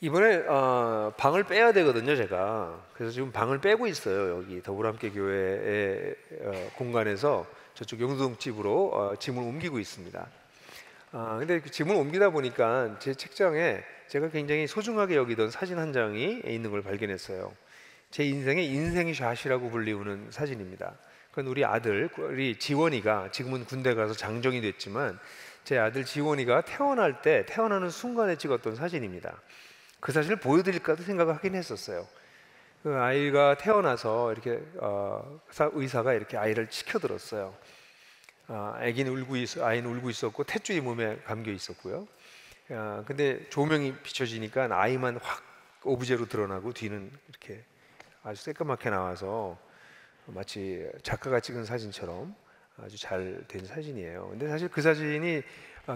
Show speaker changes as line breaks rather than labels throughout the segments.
이번에 방을 빼야 되거든요, 제가. 그래서 지금 방을 빼고 있어요. 여기 더불어함께 교회의 공간에서 저쪽 용동집으로 짐을 옮기고 있습니다. 근데 그 짐을 옮기다 보니까 제 책장에 제가 굉장히 소중하게 여기던 사진 한 장이 있는 걸 발견했어요. 제 인생의 인생샷이라고 불리우는 사진입니다. 그건 우리 아들, 우리 지원이가 지금은 군대 가서 장정이 됐지만 제 아들 지원이가 태어나는 순간에 찍었던 사진입니다. 그 사실을 보여드릴까도 생각을 하긴 했었어요. 그 아이가 태어나서 이렇게 의사가 이렇게 아이를 치켜들었어요. 아이는 울고 있었고 탯줄이 몸에 감겨 있었고요. 근데 조명이 비춰지니까 아이만 확 오브제로 드러나고 뒤는 이렇게 아주 새까맣게 나와서 마치 작가가 찍은 사진처럼 아주 잘 된 사진이에요. 근데 사실 그 사진이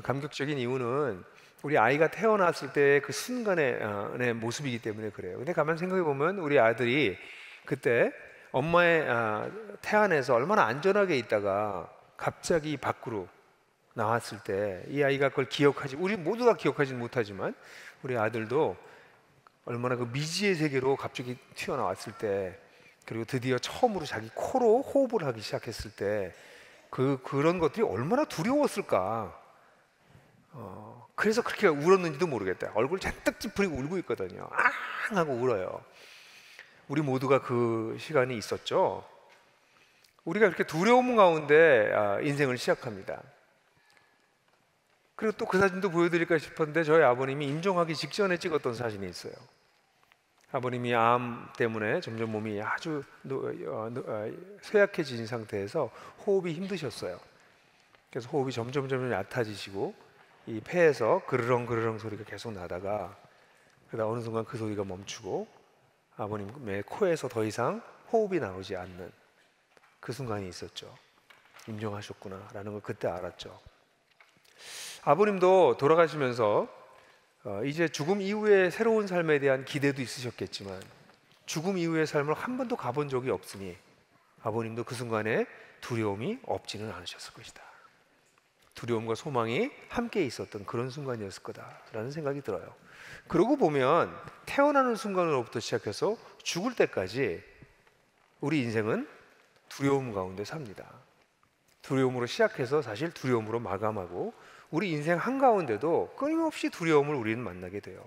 감격적인 이유는 우리 아이가 태어났을 때 그 순간의 모습이기 때문에 그래요. 근데 가만 생각해 보면 우리 아들이 그때 엄마의 태 안에서 얼마나 안전하게 있다가 갑자기 밖으로 나왔을 때 이 아이가 그걸 우리 모두 다 기억하지는 못하지만 우리 아들도 얼마나 그 미지의 세계로 갑자기 튀어나왔을 때, 그리고 드디어 처음으로 자기 코로 호흡을 하기 시작했을 때 그런 것들이 얼마나 두려웠을까. 그래서 그렇게 울었는지도 모르겠다. 얼굴 잔뜩 찌푸리고 울고 있거든요. 앙 하고 울어요. 우리 모두가 그 시간이 있었죠. 우리가 이렇게 두려움 가운데 인생을 시작합니다. 그리고 또 그 사진도 보여드릴까 싶었는데 저희 아버님이 임종하기 직전에 찍었던 사진이 있어요. 아버님이 암 때문에 점점 몸이 아주 쇠약해진 상태에서 호흡이 힘드셨어요. 그래서 호흡이 점점 얕아지시고 이 폐에서 그르렁 소리가 계속 나다가 그러다 어느 순간 그 소리가 멈추고 아버님의 코에서 더 이상 호흡이 나오지 않는 그 순간이 있었죠. 임종하셨구나라는 걸 그때 알았죠. 아버님도 돌아가시면서 이제 죽음 이후의 새로운 삶에 대한 기대도 있으셨겠지만 죽음 이후의 삶을 한 번도 가본 적이 없으니 아버님도 그 순간에 두려움이 없지는 않으셨을 것이다. 두려움과 소망이 함께 있었던 그런 순간이었을 거다라는 생각이 들어요. 그러고 보면 태어나는 순간으로부터 시작해서 죽을 때까지 우리 인생은 두려움 가운데 삽니다. 두려움으로 시작해서 사실 두려움으로 마감하고 우리 인생 한가운데도 끊임없이 두려움을 우리는 만나게 돼요.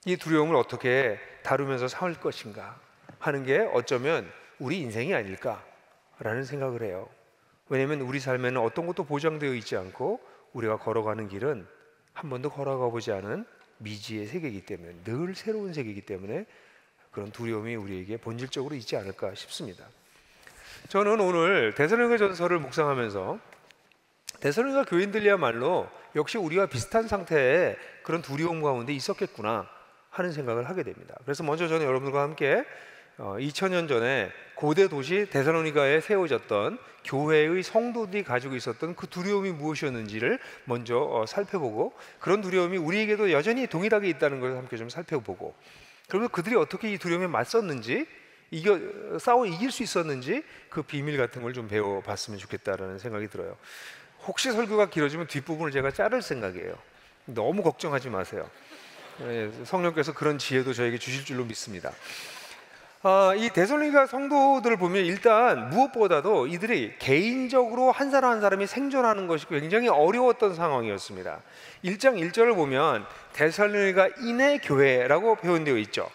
이 두려움을 어떻게 다루면서 살 것인가 하는 게 어쩌면 우리 인생이 아닐까라는 생각을 해요. 왜냐하면 우리 삶에는 어떤 것도 보장되어 있지 않고 우리가 걸어가는 길은 한 번도 걸어가 보지 않은 미지의 세계이기 때문에, 늘 새로운 세계이기 때문에 그런 두려움이 우리에게 본질적으로 있지 않을까 싶습니다. 저는 오늘 데살로니가전서를 묵상하면서 데살로니가 교인들이야말로 역시 우리와 비슷한 상태의 그런 두려움 가운데 있었겠구나 하는 생각을 하게 됩니다. 그래서 먼저 저는 여러분들과 함께 2000년 전에 고대 도시 데살로니가에 세워졌던 교회의 성도들이 가지고 있었던 그 두려움이 무엇이었는지를 먼저 살펴보고, 그런 두려움이 우리에게도 여전히 동일하게 있다는 것을 함께 좀 살펴보고, 그러면 그들이 어떻게 이 두려움에 맞섰는지, 싸워 이길 수 있었는지 그 비밀 같은 걸 좀 배워봤으면 좋겠다라는 생각이 들어요. 혹시 설교가 길어지면 뒷부분을 제가 자를 생각이에요. 너무 걱정하지 마세요. 성령께서 그런 지혜도 저에게 주실 줄로 믿습니다. 이 데살로니가 성도들을 보면 일단 무엇보다도 이들이 개인적으로 한 사람 한 사람이 생존하는 것이 굉장히 어려웠던 상황이었습니다. 1장 1절을 보면 데살로니가인의 교회라고 표현되어 있죠.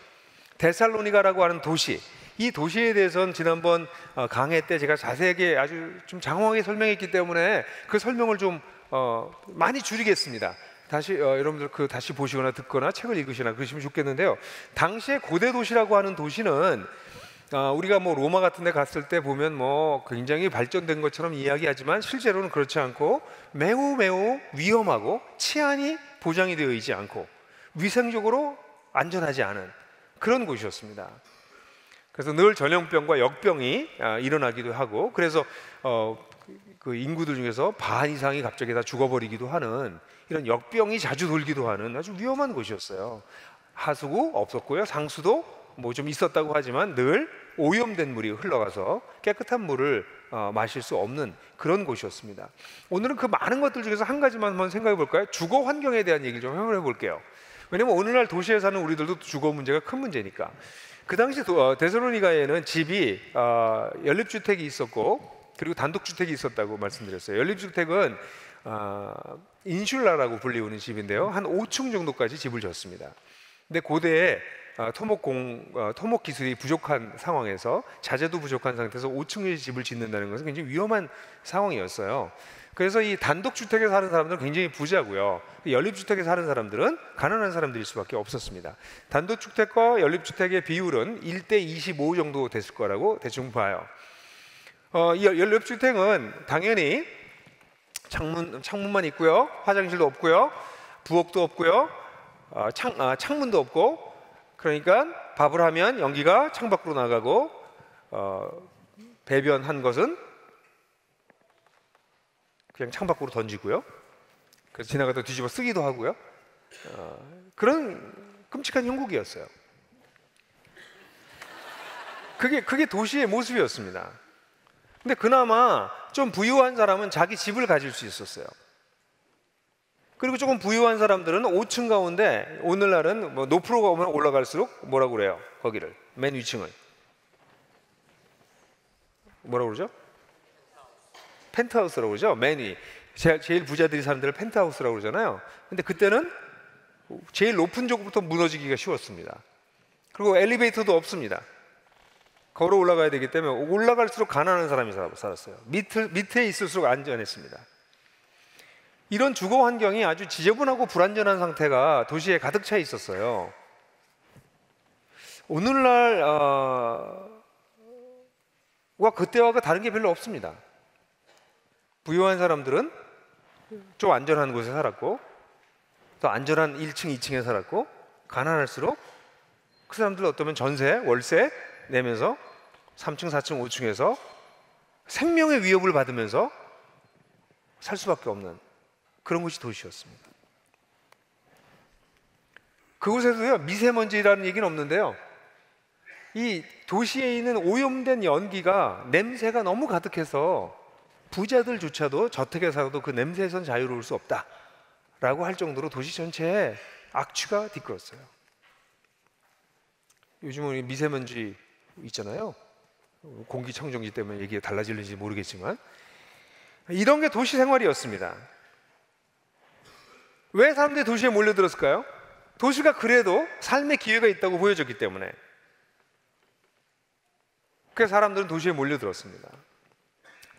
데살로니가라고 하는 도시, 이 도시에 대해서는 지난번 강해 때 제가 자세하게 아주 좀 장황하게 설명했기 때문에 그 설명을 좀 많이 줄이겠습니다. 다시 여러분들 다시 보시거나 듣거나 책을 읽으시나 그러시면 좋겠는데요. 당시에 고대 도시라고 하는 도시는 우리가 뭐 로마 같은 데 갔을 때 보면 뭐 굉장히 발전된 것처럼 이야기하지만 실제로는 그렇지 않고 매우 위험하고 치안이 보장이 되어 있지 않고 위생적으로 안전하지 않은 그런 곳이었습니다. 그래서 늘 전염병과 역병이 일어나기도 하고, 그래서 그 인구들 중에서 반 이상이 갑자기 다 죽어버리기도 하는 이런 역병이 자주 돌기도 하는 아주 위험한 곳이었어요. 하수구 없었고요, 상수도 뭐 좀 있었다고 하지만 늘 오염된 물이 흘러가서 깨끗한 물을 마실 수 없는 그런 곳이었습니다. 오늘은 그 많은 것들 중에서 한 가지만 한번 생각해 볼까요? 주거 환경에 대한 얘기를 좀 해볼게요. 왜냐면 오늘날 도시에 사는 우리들도 주거 문제가 큰 문제니까. 그 당시 데살로니가에는 집이 연립주택이 있었고 그리고 단독주택이 있었다고 말씀드렸어요. 연립주택은 인슐라라고 불리우는 집인데요, 한 5층 정도까지 집을 졌습니다. 근데 고대에 토목 기술이 부족한 상황에서, 자재도 부족한 상태에서 5층의 집을 짓는다는 것은 굉장히 위험한 상황이었어요. 그래서 이 단독주택에 사는 사람들은 굉장히 부자고요, 연립주택에 사는 사람들은 가난한 사람들일 수밖에 없었습니다. 단독주택과 연립주택의 비율은 1대25 정도 됐을 거라고 대충 봐요. 이 연립주택은 당연히 창문만 있고요, 화장실도 없고요, 부엌도 없고요, 창문도 없고, 그러니까 밥을 하면 연기가 창밖으로 나가고, 배변한 것은 그냥 창밖으로 던지고요, 그래서 지나가다 뒤집어 쓰기도 하고요. 그런 끔찍한 형국이었어요. 그게 도시의 모습이었습니다. 근데 그나마 좀 부유한 사람은 자기 집을 가질 수 있었어요. 그리고 조금 부유한 사람들은 5층 가운데, 오늘날은 뭐 높으로 가면 올라갈수록 뭐라고 그래요? 거기를 맨 위층을 뭐라고 그러죠? 펜트하우스라고 그러죠. 맨 위. 제일 부자들이 사는 데를 펜트하우스라고 그러잖아요. 근데 그때는 제일 높은 쪽부터 무너지기가 쉬웠습니다. 그리고 엘리베이터도 없습니다. 걸어 올라가야 되기 때문에 올라갈수록 가난한 사람이 살았어요. 밑에 있을수록 안전했습니다. 이런 주거 환경이 아주 지저분하고 불안전한 상태가 도시에 가득 차 있었어요. 오늘날 그때와 다른 게 별로 없습니다. 부유한 사람들은 좀 안전한 곳에 살았고, 또 안전한 1층, 2층에 살았고, 가난할수록 그 사람들 어쩌면 전세, 월세 내면서 3층, 4층, 5층에서 생명의 위협을 받으면서 살 수밖에 없는 그런 곳이 도시였습니다. 그곳에도요, 미세먼지라는 얘기는 없는데요, 이 도시에 있는 오염된 연기가, 냄새가 너무 가득해서 부자들조차도 저택에 살아도 그 냄새에선 자유로울 수 없다라고 할 정도로 도시 전체에 악취가 뒤섞였어요. 요즘은 미세먼지 있잖아요. 공기청정기 때문에 얘기가 달라질는지 모르겠지만 이런 게 도시 생활이었습니다. 왜 사람들이 도시에 몰려들었을까요? 도시가 그래도 삶의 기회가 있다고 보여졌기 때문에. 그래서 사람들은 도시에 몰려들었습니다.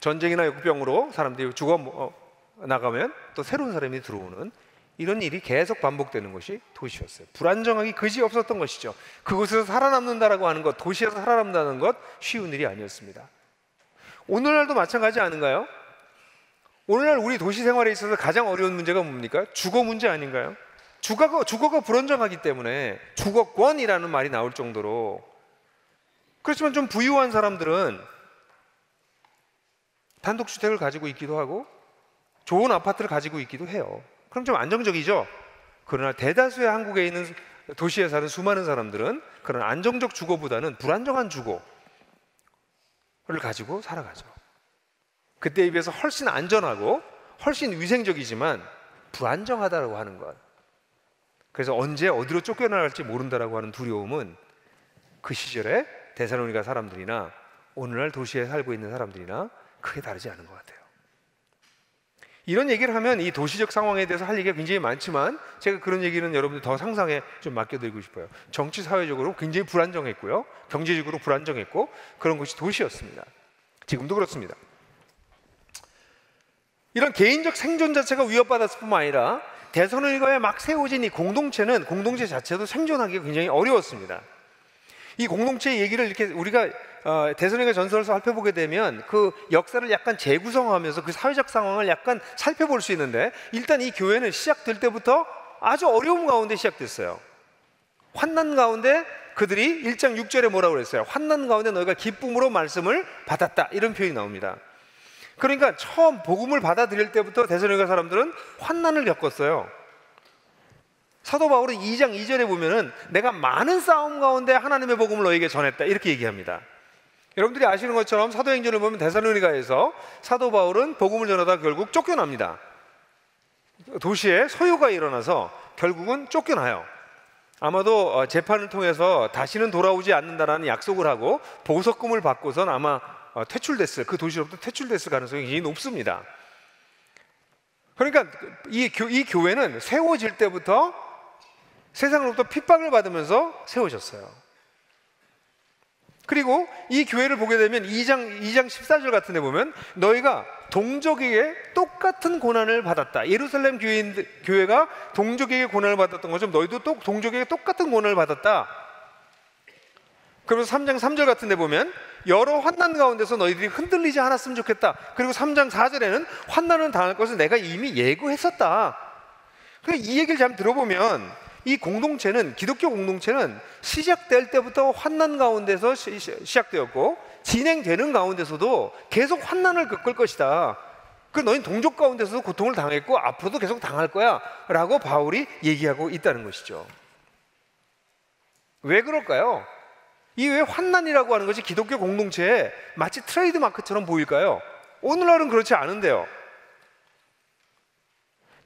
전쟁이나 역병으로 사람들이 죽어 나가면 또 새로운 사람이 들어오는 이런 일이 계속 반복되는 것이 도시였어요. 불안정하기 그지없었던 것이죠. 그곳에서 살아남는다라고 하는 것, 도시에서 살아남는다는 것 쉬운 일이 아니었습니다. 오늘날도 마찬가지 아닌가요? 오늘날 우리 도시 생활에 있어서 가장 어려운 문제가 뭡니까? 주거 문제 아닌가요? 주거가 불안정하기 때문에 주거권이라는 말이 나올 정도로. 그렇지만 좀 부유한 사람들은 단독주택을 가지고 있기도 하고 좋은 아파트를 가지고 있기도 해요. 그럼 좀 안정적이죠. 그러나 대다수의 한국에 있는 도시에 사는 수많은 사람들은 그런 안정적 주거보다는 불안정한 주거를 가지고 살아가죠. 그때에 비해서 훨씬 안전하고 훨씬 위생적이지만 불안정하다고 하는 것. 그래서 언제 어디로 쫓겨나갈지 모른다라고 하는 두려움은 그 시절에 데살로니가 사람들이나 오늘날 도시에 살고 있는 사람들이나 크게 다르지 않은 것 같아요. 이런 얘기를 하면 이 도시적 상황에 대해서 할 얘기가 굉장히 많지만 제가 그런 얘기는 여러분들 더 상상에 좀 맡겨드리고 싶어요. 정치 사회적으로 굉장히 불안정했고요, 경제적으로 불안정했고 그런 곳이 도시였습니다. 지금도 그렇습니다. 이런 개인적 생존 자체가 위협받았을 뿐만 아니라 데살로니가에 막 세워진 이 공동체 자체도 생존하기가 굉장히 어려웠습니다. 이 공동체의 얘기를 이렇게 우리가 데살로니가 전서를 살펴보게 되면 그 역사를 약간 재구성하면서 그 사회적 상황을 약간 살펴볼 수 있는데, 일단 이 교회는 시작될 때부터 아주 어려움 가운데 시작됐어요. 환난 가운데 그들이 1장 6절에 뭐라고 그랬어요? 환난 가운데 너희가 기쁨으로 말씀을 받았다, 이런 표현이 나옵니다. 그러니까 처음 복음을 받아들일 때부터 데살로니가 사람들은 환난을 겪었어요. 사도 바울은 2장 2절에 보면은 내가 많은 싸움 가운데 하나님의 복음을 너에게 전했다, 이렇게 얘기합니다. 여러분들이 아시는 것처럼 사도행전을 보면 데살로니가에서 사도 바울은 복음을 전하다가 결국 쫓겨납니다. 도시에 소요가 일어나서 결국은 쫓겨나요. 아마도 재판을 통해서 다시는 돌아오지 않는다라는 약속을 하고 보석금을 받고선 아마 그 도시로부터 퇴출됐을 가능성이 굉장히 높습니다. 그러니까 이 교회는 세워질 때부터 세상으로부터 핍박을 받으면서 세워졌어요. 그리고 이 교회를 보게 되면 2장 14절 같은 데 보면 너희가 동족에게 똑같은 고난을 받았다. 예루살렘 교회가 동족에게 고난을 받았던 것처럼 너희도 또 동족에게 똑같은 고난을 받았다. 그러면서 3장 3절 같은 데 보면 여러 환난 가운데서 너희들이 흔들리지 않았으면 좋겠다. 그리고 3장 4절에는 환난을 당할 것을 내가 이미 예고했었다. 그러니까 이 얘기를 잘 들어보면 이 공동체는, 기독교 공동체는 시작될 때부터 환난 가운데서 시작되었고 진행되는 가운데서도 계속 환난을 겪을 것이다. 그리고 너희는 동족 가운데서도 고통을 당했고 앞으로도 계속 당할 거야 라고 바울이 얘기하고 있다는 것이죠. 왜 그럴까요? 이 왜 환난이라고 하는 것이 기독교 공동체에 마치 트레이드 마크처럼 보일까요? 오늘날은 그렇지 않은데요.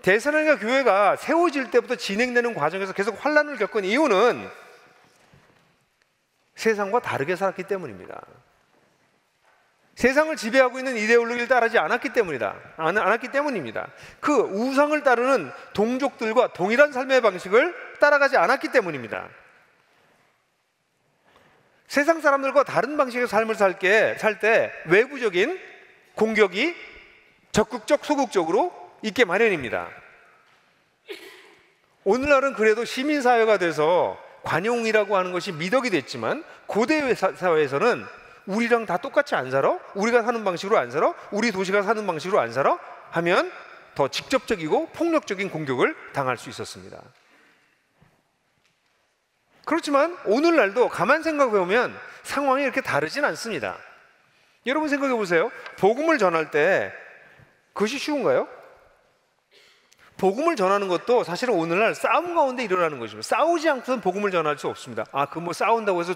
데살로니가 교회가 세워질 때부터 진행되는 과정에서 계속 환난을 겪은 이유는 세상과 다르게 살았기 때문입니다. 세상을 지배하고 있는 이데올로기를 따르지 않았기 때문입니다. 그 우상을 따르는 동족들과 동일한 삶의 방식을 따라가지 않았기 때문입니다. 세상 사람들과 다른 방식의 삶을 살 때 외부적인 공격이 적극적, 소극적으로 있게 마련입니다. 오늘날은 그래도 시민사회가 돼서 관용이라고 하는 것이 미덕이 됐지만 고대 사회에서는 우리랑 다 똑같이 안 살아? 우리가 사는 방식으로 안 살아? 우리 도시가 사는 방식으로 안 살아? 하면 더 직접적이고 폭력적인 공격을 당할 수 있었습니다. 그렇지만 오늘날도 가만 생각해 보면 상황이 이렇게 다르진 않습니다. 여러분 생각해 보세요. 복음을 전할 때 그것이 쉬운가요? 복음을 전하는 것도 사실은 오늘날 싸움 가운데 일어나는 것입니다. 싸우지 않고선 복음을 전할 수 없습니다. 그 뭐 싸운다고 해서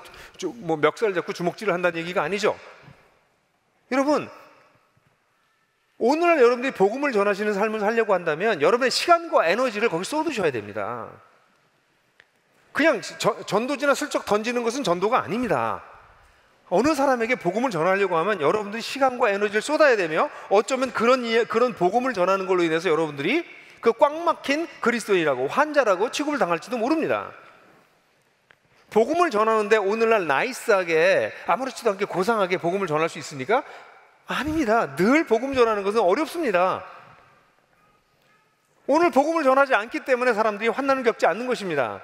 뭐 멱살 잡고 주먹질을 한다는 얘기가 아니죠. 여러분, 오늘날 여러분들이 복음을 전하시는 삶을 살려고 한다면 여러분의 시간과 에너지를 거기 쏟으셔야 됩니다. 그냥 전도지나 슬쩍 던지는 것은 전도가 아닙니다. 어느 사람에게 복음을 전하려고 하면 여러분들이 시간과 에너지를 쏟아야 되며 어쩌면 그런 복음을 전하는 걸로 인해서 여러분들이 그 꽉 막힌 그리스도인이라고 환자라고 취급을 당할지도 모릅니다. 복음을 전하는데 오늘날 나이스하게 아무렇지도 않게 고상하게 복음을 전할 수 있습니까? 아닙니다. 늘 복음 전하는 것은 어렵습니다. 오늘 복음을 전하지 않기 때문에 사람들이 환난을 겪지 않는 것입니다.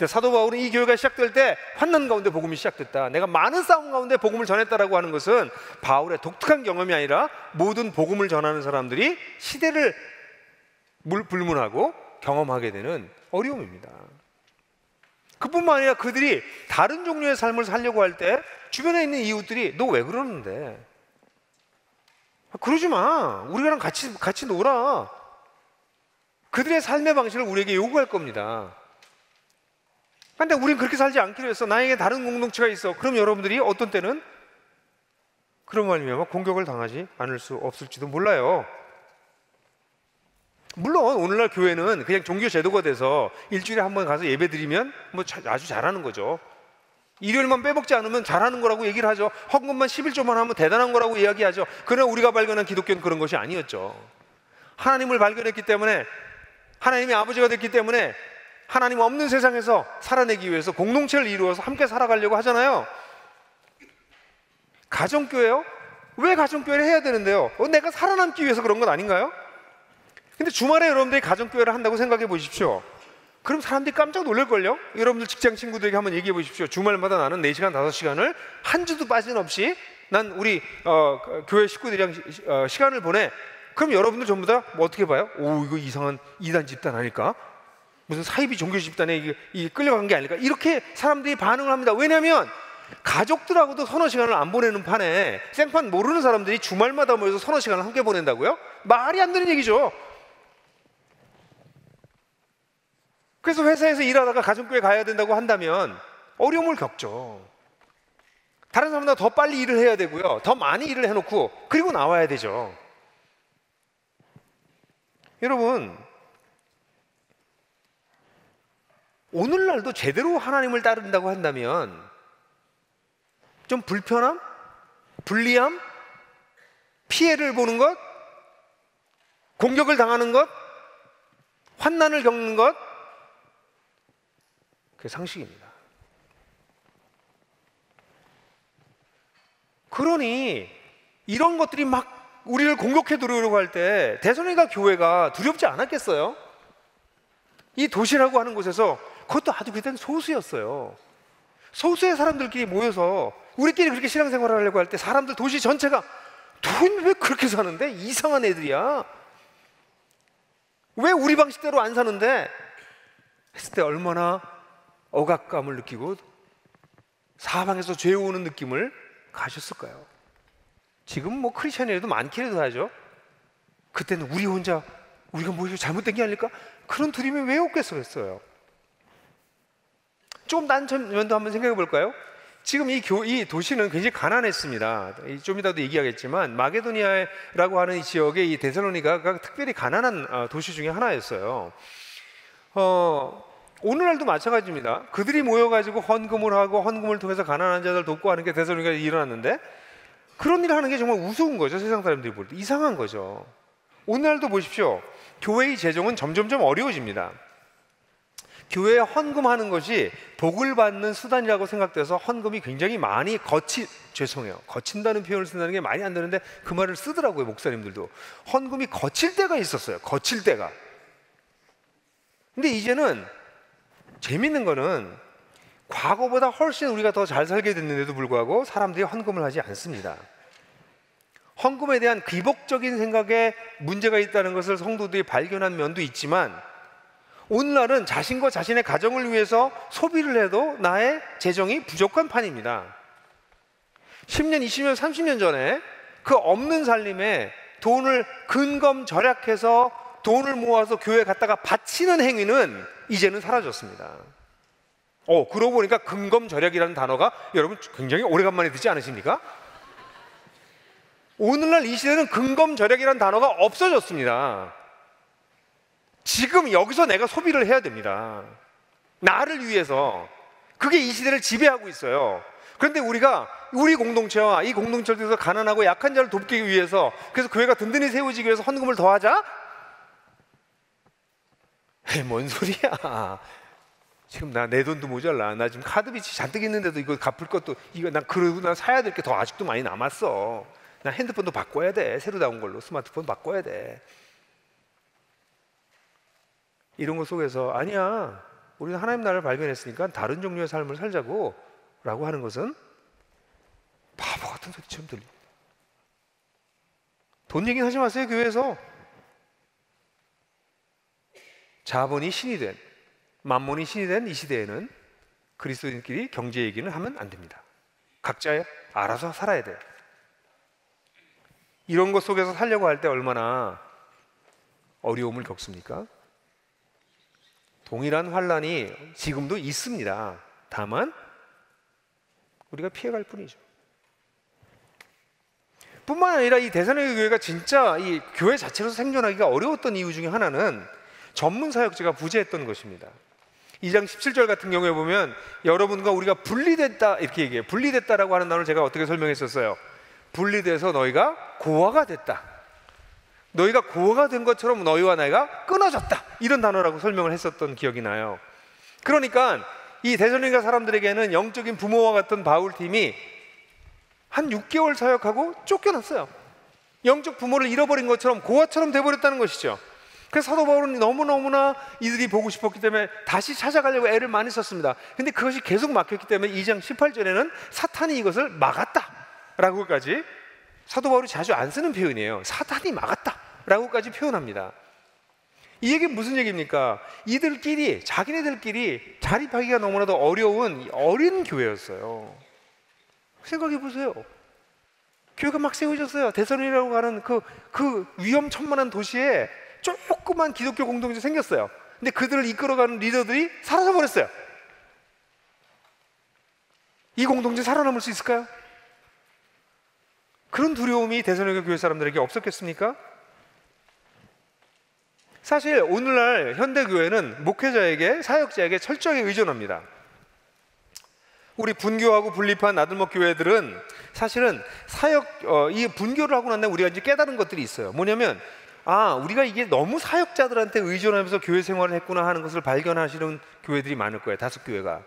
사도 바울은 이 교회가 시작될 때 환난 가운데 복음이 시작됐다, 내가 많은 싸움 가운데 복음을 전했다라고 하는 것은 바울의 독특한 경험이 아니라 모든 복음을 전하는 사람들이 시대를 불문하고 경험하게 되는 어려움입니다. 그뿐만 아니라 그들이 다른 종류의 삶을 살려고 할 때 주변에 있는 이웃들이 너 왜 그러는데? 그러지 마. 우리랑 같이 놀아. 그들의 삶의 방식을 우리에게 요구할 겁니다. 근데 우린 그렇게 살지 않기로 했어. 나에게 다른 공동체가 있어. 그럼 여러분들이 어떤 때는 그런 말이면 공격을 당하지 않을 수 없을지도 몰라요. 물론 오늘날 교회는 그냥 종교 제도가 돼서 일주일에 한 번 가서 예배 드리면 뭐 아주 잘하는 거죠. 일요일만 빼먹지 않으면 잘하는 거라고 얘기를 하죠. 헌금만 11조만 하면 대단한 거라고 이야기하죠. 그러나 우리가 발견한 기독교는 그런 것이 아니었죠. 하나님을 발견했기 때문에, 하나님이 아버지가 됐기 때문에 하나님 없는 세상에서 살아내기 위해서 공동체를 이루어서 함께 살아가려고 하잖아요. 가정교회요? 왜 가정교회를 해야 되는데요? 내가 살아남기 위해서 그런 건 아닌가요? 근데 주말에 여러분들이 가정교회를 한다고 생각해 보십시오. 그럼 사람들이 깜짝 놀랄걸요? 여러분들 직장 친구들에게 한번 얘기해 보십시오. 주말마다 나는 4시간, 5시간을 한 주도 빠짐없이 난 우리 교회 식구들이랑 시간을 보내. 그럼 여러분들 전부 다 뭐 어떻게 봐요? 오, 이거 이상한 이단 집단 아닐까? 무슨 사이비 종교 집단에 끌려간 게 아닐까? 이렇게 사람들이 반응을 합니다. 왜냐하면 가족들하고도 서너 시간을 안 보내는 판에 생판 모르는 사람들이 주말마다 모여서 서너 시간을 함께 보낸다고요? 말이 안 되는 얘기죠. 그래서 회사에서 일하다가 가정교회 가야 된다고 한다면 어려움을 겪죠. 다른 사람보다 더 빨리 일을 해야 되고요, 더 많이 일을 해놓고 그리고 나와야 되죠. 여러분, 오늘날도 제대로 하나님을 따른다고 한다면 좀 불편함, 불리함, 피해를 보는 것, 공격을 당하는 것, 환난을 겪는 것, 그게 상식입니다. 그러니 이런 것들이 막 우리를 공격해 들어오려고 할 때 데살로니가 교회가 두렵지 않았겠어요? 이 도시라고 하는 곳에서, 그것도 아주 그때는 소수였어요. 소수의 사람들끼리 모여서 우리끼리 그렇게 신앙생활을 하려고 할 때 사람들, 도시 전체가 돈 왜 그렇게 사는데? 이상한 애들이야. 왜 우리 방식대로 안 사는데? 했을 때 얼마나 억압감을 느끼고 사방에서 죄오는 느낌을 가셨을까요? 지금 뭐 크리스천이라도 많기라도 하죠. 그때는 우리 혼자, 우리가 뭐 잘못된 게 아닐까? 그런 두려움이 왜 없겠어요? 조금 딴 면도 한번 생각해 볼까요? 지금 이 도시는 굉장히 가난했습니다. 좀 이따도 얘기하겠지만 마게도니아라고 하는 이 지역의 이 데살로니가가 특별히 가난한 도시 중에 하나였어요. 오늘날도 마찬가지입니다. 그들이 모여가지고 헌금을 하고 헌금을 통해서 가난한 자들 돕고 하는 게 데살로니가에 일어났는데, 그런 일을 하는 게 정말 우스운 거죠. 세상 사람들이 볼 때 이상한 거죠. 오늘날도 보십시오. 교회의 재정은 점점점 어려워집니다. 교회에 헌금하는 것이 복을 받는 수단이라고 생각돼서 헌금이 굉장히 많이 거친다는 표현을 쓴다는 게 말이 안 되는데 그 말을 쓰더라고요. 목사님들도 헌금이 거칠 때가 있었어요. 거칠 때가. 근데 이제는 재밌는 거는 과거보다 훨씬 우리가 더 잘 살게 됐는데도 불구하고 사람들이 헌금을 하지 않습니다. 헌금에 대한 기복적인 생각에 문제가 있다는 것을 성도들이 발견한 면도 있지만, 오늘날은 자신과 자신의 가정을 위해서 소비를 해도 나의 재정이 부족한 판입니다. 10년, 20년, 30년 전에 그 없는 살림에 돈을 근검 절약해서 돈을 모아서 교회에 갖다가 바치는 행위는 이제는 사라졌습니다. 그러고 보니까 근검 절약이라는 단어가 여러분 굉장히 오래간만에 듣지 않으십니까? 오늘날 이 시대는 근검 절약이라는 단어가 없어졌습니다. 지금 여기서 내가 소비를 해야 됩니다. 나를 위해서. 그게 이 시대를 지배하고 있어요. 그런데 우리가 우리 공동체와 이 공동체에서 가난하고 약한 자를 돕기 위해서, 그래서 교회가 든든히 세워지기 위해서 헌금을 더하자? 뭔 소리야. 지금 내 돈도 모자라. 나 지금 카드빚이 잔뜩 있는데도 이거 갚을 것도, 그러고 나 사야 될 게 더 아직도 많이 남았어. 나 핸드폰도 바꿔야 돼. 새로 나온 걸로 스마트폰 바꿔야 돼. 이런 것 속에서 아니야, 우리는 하나님 나라를 발견했으니까 다른 종류의 삶을 살자고 라고 하는 것은 바보 같은 소리처럼 들립니다. 돈 얘기는 하지 마세요. 교회에서 자본이 신이 된, 만몬이 신이 된 이 시대에는 그리스도인끼리 경제 얘기는 하면 안 됩니다. 각자 알아서 살아야 돼요. 이런 것 속에서 살려고 할 때 얼마나 어려움을 겪습니까? 동일한 환란이 지금도 있습니다. 다만 우리가 피해갈 뿐이죠. 뿐만 아니라 이 데살로니가 교회가 진짜 이 교회 자체로서 생존하기가 어려웠던 이유 중에 하나는 전문 사역자가 부재했던 것입니다. 2장 17절 같은 경우에 보면 여러분과 우리가 분리됐다 이렇게 얘기해요. 분리됐다라고 하는 단어를 제가 어떻게 설명했었어요? 분리돼서 너희가 고아가 됐다. 너희가 고아가 된 것처럼 너희와 내가 끊어졌다. 이런 단어라고 설명을 했었던 기억이 나요. 그러니까 이 데살로니가 사람들에게는 영적인 부모와 같은 바울팀이 한 6개월 사역하고 쫓겨났어요. 영적 부모를 잃어버린 것처럼 고아처럼 돼버렸다는 것이죠. 그래서 사도 바울은 너무너무나 이들이 보고 싶었기 때문에 다시 찾아가려고 애를 많이 썼습니다. 근데 그것이 계속 막혔기 때문에 2장 18절에는 사탄이 이것을 막았다라고까지, 사도 바울이 자주 안 쓰는 표현이에요. 사탄이 막았다라고까지 표현합니다. 이 얘기는 무슨 얘기입니까? 이들끼리, 자기네들끼리 자립하기가 너무나도 어려운 어린 교회였어요. 생각해 보세요. 교회가 막 세워졌어요. 데살로니가라고 하는 그 위험천만한 도시에 조그만 기독교 공동체 생겼어요. 근데 그들을 이끌어가는 리더들이 사라져버렸어요. 이 공동체 살아남을 수 있을까요? 그런 두려움이 데살로니가 교회 사람들에게 없었겠습니까? 사실 오늘날 현대교회는 목회자에게, 사역자에게 철저하게 의존합니다. 우리 분교하고 분립한 나들목 교회들은 사실은 이 분교를 하고 난 다음에 우리가 이제 깨달은 것들이 있어요. 뭐냐면, 우리가 이게 너무 사역자들한테 의존하면서 교회 생활을 했구나 하는 것을 발견하시는 교회들이 많을 거예요. 5교회가.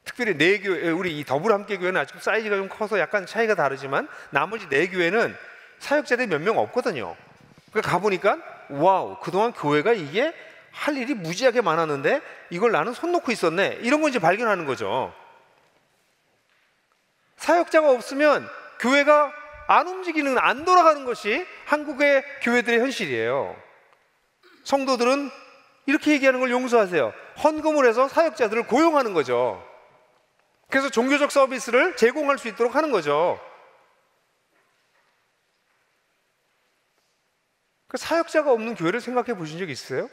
특별히 4교회, 우리 이 더불함께 교회는 아직 사이즈가 좀 커서 약간 차이가 다르지만 나머지 4교회는 사역자들이 몇 명 없거든요. 그러니까 가보니까 와우, 그동안 교회가 이게 할 일이 무지하게 많았는데 이걸 나는 손 놓고 있었네, 이런 걸 이제 발견하는 거죠. 사역자가 없으면 교회가 안 돌아가는 것이 한국의 교회들의 현실이에요. 성도들은 이렇게 얘기하는 걸 용서하세요. 헌금을 해서 사역자들을 고용하는 거죠. 그래서 종교적 서비스를 제공할 수 있도록 하는 거죠. 그 사역자가 없는 교회를 생각해 보신 적 있어요?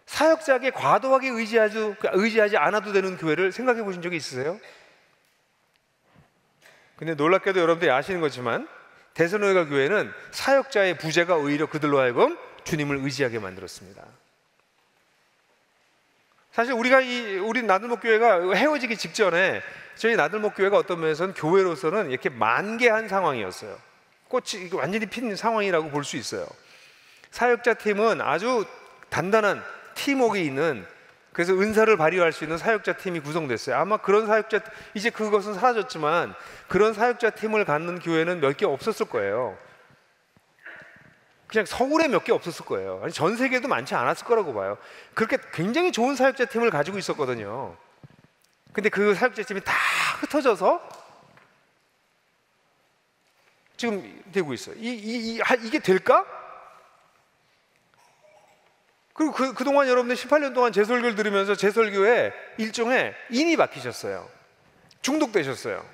사역자에게 과도하게 의지하지 않아도 되는 교회를 생각해 보신 적이 있으세요? 근데 놀랍게도 여러분들이 아시는 거지만 데살로니가 교회는 사역자의 부재가 오히려 그들로 하여금 주님을 의지하게 만들었습니다. 사실 우리 나들목 교회가 헤어지기 직전에 저희 나들목 교회가 어떤 면에서는 교회로서는 이렇게 만개한 상황이었어요. 꽃이 완전히 핀 상황이라고 볼 수 있어요. 사역자 팀은 아주 단단한 팀워크가 있는, 그래서 은사를 발휘할 수 있는 사역자 팀이 구성됐어요. 아마 그런 사역자, 이제 그것은 사라졌지만 그런 사역자 팀을 갖는 교회는 몇 개 없었을 거예요. 그냥 서울에 몇 개 없었을 거예요. 아니, 전 세계도 많지 않았을 거라고 봐요. 그렇게 굉장히 좋은 사역자 팀을 가지고 있었거든요. 근데 그 사역자 팀이 다 흩어져서 지금 되고 있어요. 이게 될까? 그리고 그동안 여러분들 18년 동안 제 설교를 들으면서 제 설교에 일종의 인이 박히셨어요. 중독되셨어요.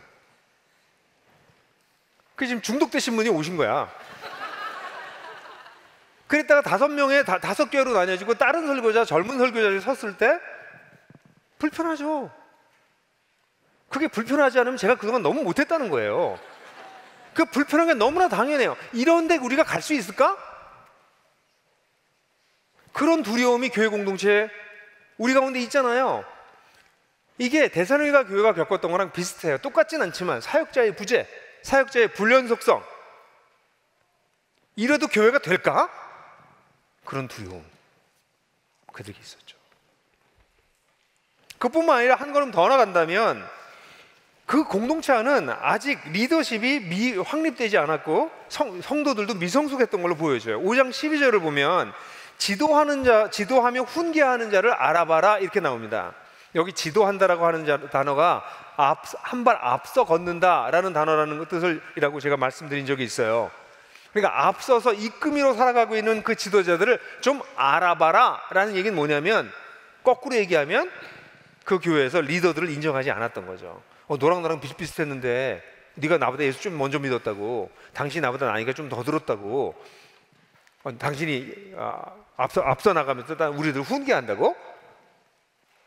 그 지금 중독되신 분이 오신 거야. 그랬다가 5명에 5교회로 나뉘어지고 다른 설교자, 젊은 설교자들이 섰을 때 불편하죠. 그게 불편하지 않으면 제가 그동안 너무 못했다는 거예요. 그 불편한 게 너무나 당연해요. 이런데 우리가 갈 수 있을까? 그런 두려움이 교회 공동체에 우리 가운데 있잖아요. 이게 데살로니가 교회가 겪었던 거랑 비슷해요. 똑같진 않지만 사역자의 부재, 사역자의 불연속성, 이래도 교회가 될까? 그런 두려움 그들이 있었죠. 그뿐만 아니라 한 걸음 더 나간다면 그 공동체 안은 아직 리더십이 확립되지 않았고 성도들도 미성숙했던 걸로 보여져요. 5장 12절을 보면 지도하며 훈계하는 자를 알아봐라, 이렇게 나옵니다. 여기 지도한다라고 하는 단어가 한 발 앞서 걷는다라는 단어라는 뜻이라고 제가 말씀드린 적이 있어요. 그러니까 앞서서 이끌미로 살아가고 있는 그 지도자들을 좀 알아봐라 라는 얘기는 뭐냐면, 거꾸로 얘기하면 그 교회에서 리더들을 인정하지 않았던 거죠. 너랑 나랑 비슷비슷했는데 네가 나보다 예수 좀 먼저 믿었다고, 당신이 나보다 나이가 좀 더 들었다고, 당신이 앞서 나가면서 우리들 훈계한다고?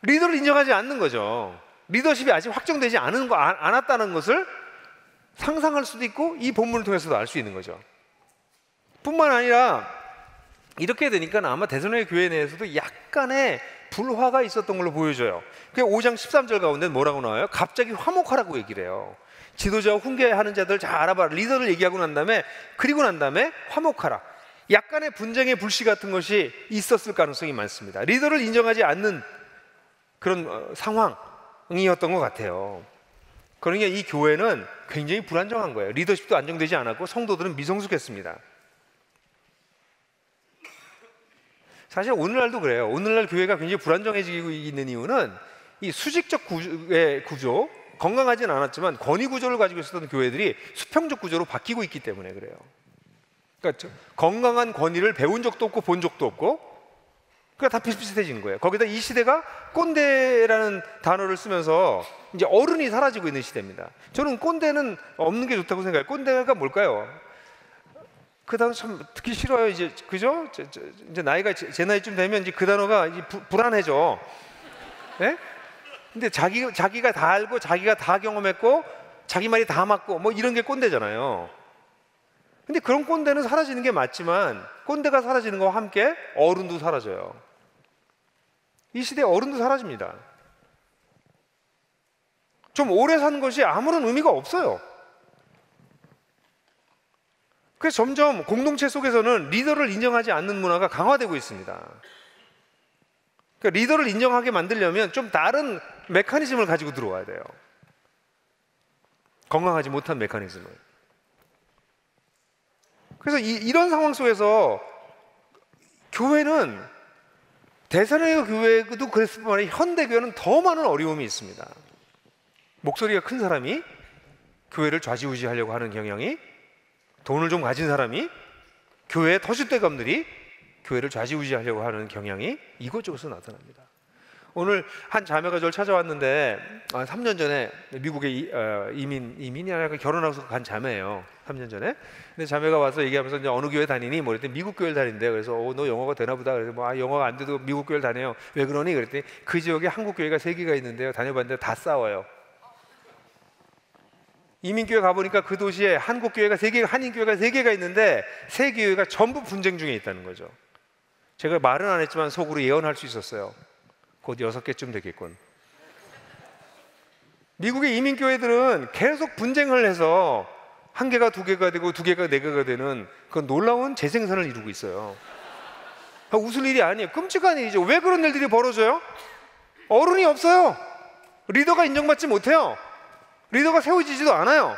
리더를 인정하지 않는 거죠. 리더십이 아직 확정되지 않았다는 것을 상상할 수도 있고 이 본문을 통해서도 알 수 있는 거죠. 뿐만 아니라 이렇게 되니까 아마 데살로니가 교회 내에서도 약간의 불화가 있었던 걸로 보여져요. 그 5장 13절 가운데 뭐라고 나와요? 갑자기 화목하라고 얘기를 해요. 지도자와 훈계하는 자들 잘 알아봐라, 리더를 얘기하고 난 다음에, 그리고 난 다음에 화목하라. 약간의 분쟁의 불씨 같은 것이 있었을 가능성이 많습니다. 리더를 인정하지 않는 그런 상황이었던 것 같아요. 그러니까 이 교회는 굉장히 불안정한 거예요. 리더십도 안정되지 않았고 성도들은 미성숙했습니다. 사실 오늘날도 그래요. 오늘날 교회가 굉장히 불안정해지고 있는 이유는 이 수직적 구조, 건강하진 않았지만 권위 구조를 가지고 있었던 교회들이 수평적 구조로 바뀌고 있기 때문에 그래요. 그러니까 건강한 권위를 배운 적도 없고 본 적도 없고, 그러니까 다 비슷비슷해진 거예요. 거기다 이 시대가 꼰대라는 단어를 쓰면서 이제 어른이 사라지고 있는 시대입니다. 저는 꼰대는 없는 게 좋다고 생각해요. 꼰대가 뭘까요? 그 단어 참 듣기 싫어요. 이제 그죠? 이제 나이가 제 나이쯤 되면 이제 그 단어가 이제 불안해져. 네? 근데 자기가 다 알고 자기가 다 경험했고 자기 말이 다 맞고 뭐 이런 게 꼰대잖아요. 근데 그런 꼰대는 사라지는 게 맞지만 꼰대가 사라지는 것과 함께 어른도 사라져요. 이 시대에 어른도 사라집니다. 좀 오래 사는 것이 아무런 의미가 없어요. 그래서 점점 공동체 속에서는 리더를 인정하지 않는 문화가 강화되고 있습니다. 그러니까 리더를 인정하게 만들려면 좀 다른 메커니즘을 가지고 들어와야 돼요. 건강하지 못한 메커니즘을. 그래서 이런 상황 속에서 교회는 데살로니가 교회도 그랬을 뿐만 아니라 현대교회는 더 많은 어려움이 있습니다. 목소리가 큰 사람이 교회를 좌지우지하려고 하는 경향이, 돈을 좀 가진 사람이 교회의 터줏대감들이 교회를 좌지우지하려고 하는 경향이 이곳저곳에서 나타납니다. 오늘 한 자매가 저를 찾아왔는데 3년 전에 미국에 이민이 아니라 결혼하고서 간 자매예요. 3년 전에. 근데 자매가 와서 얘기하면서 이제 어느 교회 다니니? 뭐 그랬더니 미국 교회를 다닌대. 그래서 너 영어가 되나 보다. 그래서 영어가 안 돼도 미국 교회를 다녀요. 왜 그러니? 그랬더니 그 지역에 한국 교회가 3개가 있는데요. 다녀봤는데 다 싸워요. 이민교회 가보니까 그 도시에 한국 교회가 3개, 한인 교회가 3개가 있는데 3교회가 전부 분쟁 중에 있다는 거죠. 제가 말은 안 했지만 속으로 예언할 수 있었어요. 곧 6개쯤 되겠군. 미국의 이민교회들은 계속 분쟁을 해서 1개가 2개가 되고 2개가 4개가 되는 그런 놀라운 재생산을 이루고 있어요. 웃을 일이 아니에요. 끔찍한 일이죠. 왜 그런 일들이 벌어져요? 어른이 없어요. 리더가 인정받지 못해요. 리더가 세워지지도 않아요.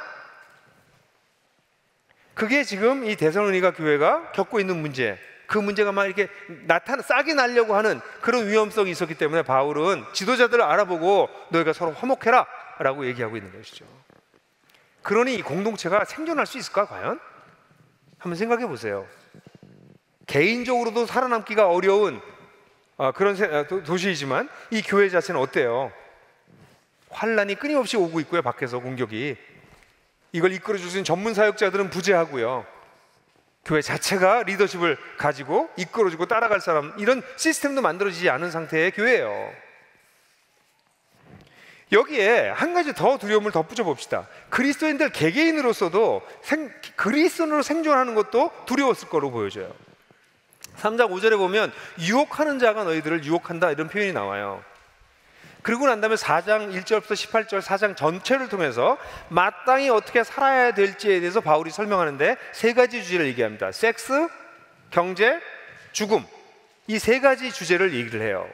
그게 지금 이 데살로니가 교회가 겪고 있는 문제, 그 문제가 막 이렇게 싹이 나려고 하는 그런 위험성이 있었기 때문에 바울은 지도자들을 알아보고 너희가 서로 화목해라 라고 얘기하고 있는 것이죠. 그러니 이 공동체가 생존할 수 있을까 과연? 한번 생각해 보세요. 개인적으로도 살아남기가 어려운 그런 도시이지만 이 교회 자체는 어때요? 환란이 끊임없이 오고 있고요. 밖에서 공격이. 이걸 이끌어줄 수 있는 전문 사역자들은 부재하고요. 교회 자체가 리더십을 가지고 이끌어주고 따라갈 사람, 이런 시스템도 만들어지지 않은 상태의 교회예요. 여기에 한 가지 더 두려움을 덧붙여 봅시다. 그리스도인들 개개인으로서도 그리스도인으로 생존하는 것도 두려웠을 거로 보여져요. 3장 5절에 보면 유혹하는 자가 너희들을 유혹한다 이런 표현이 나와요. 그리고 난 다음에 4장 1절부터 18절 4장 전체를 통해서 마땅히 어떻게 살아야 될지에 대해서 바울이 설명하는데 3가지 주제를 얘기합니다. 섹스, 경제, 죽음, 이 3가지 주제를 얘기를 해요.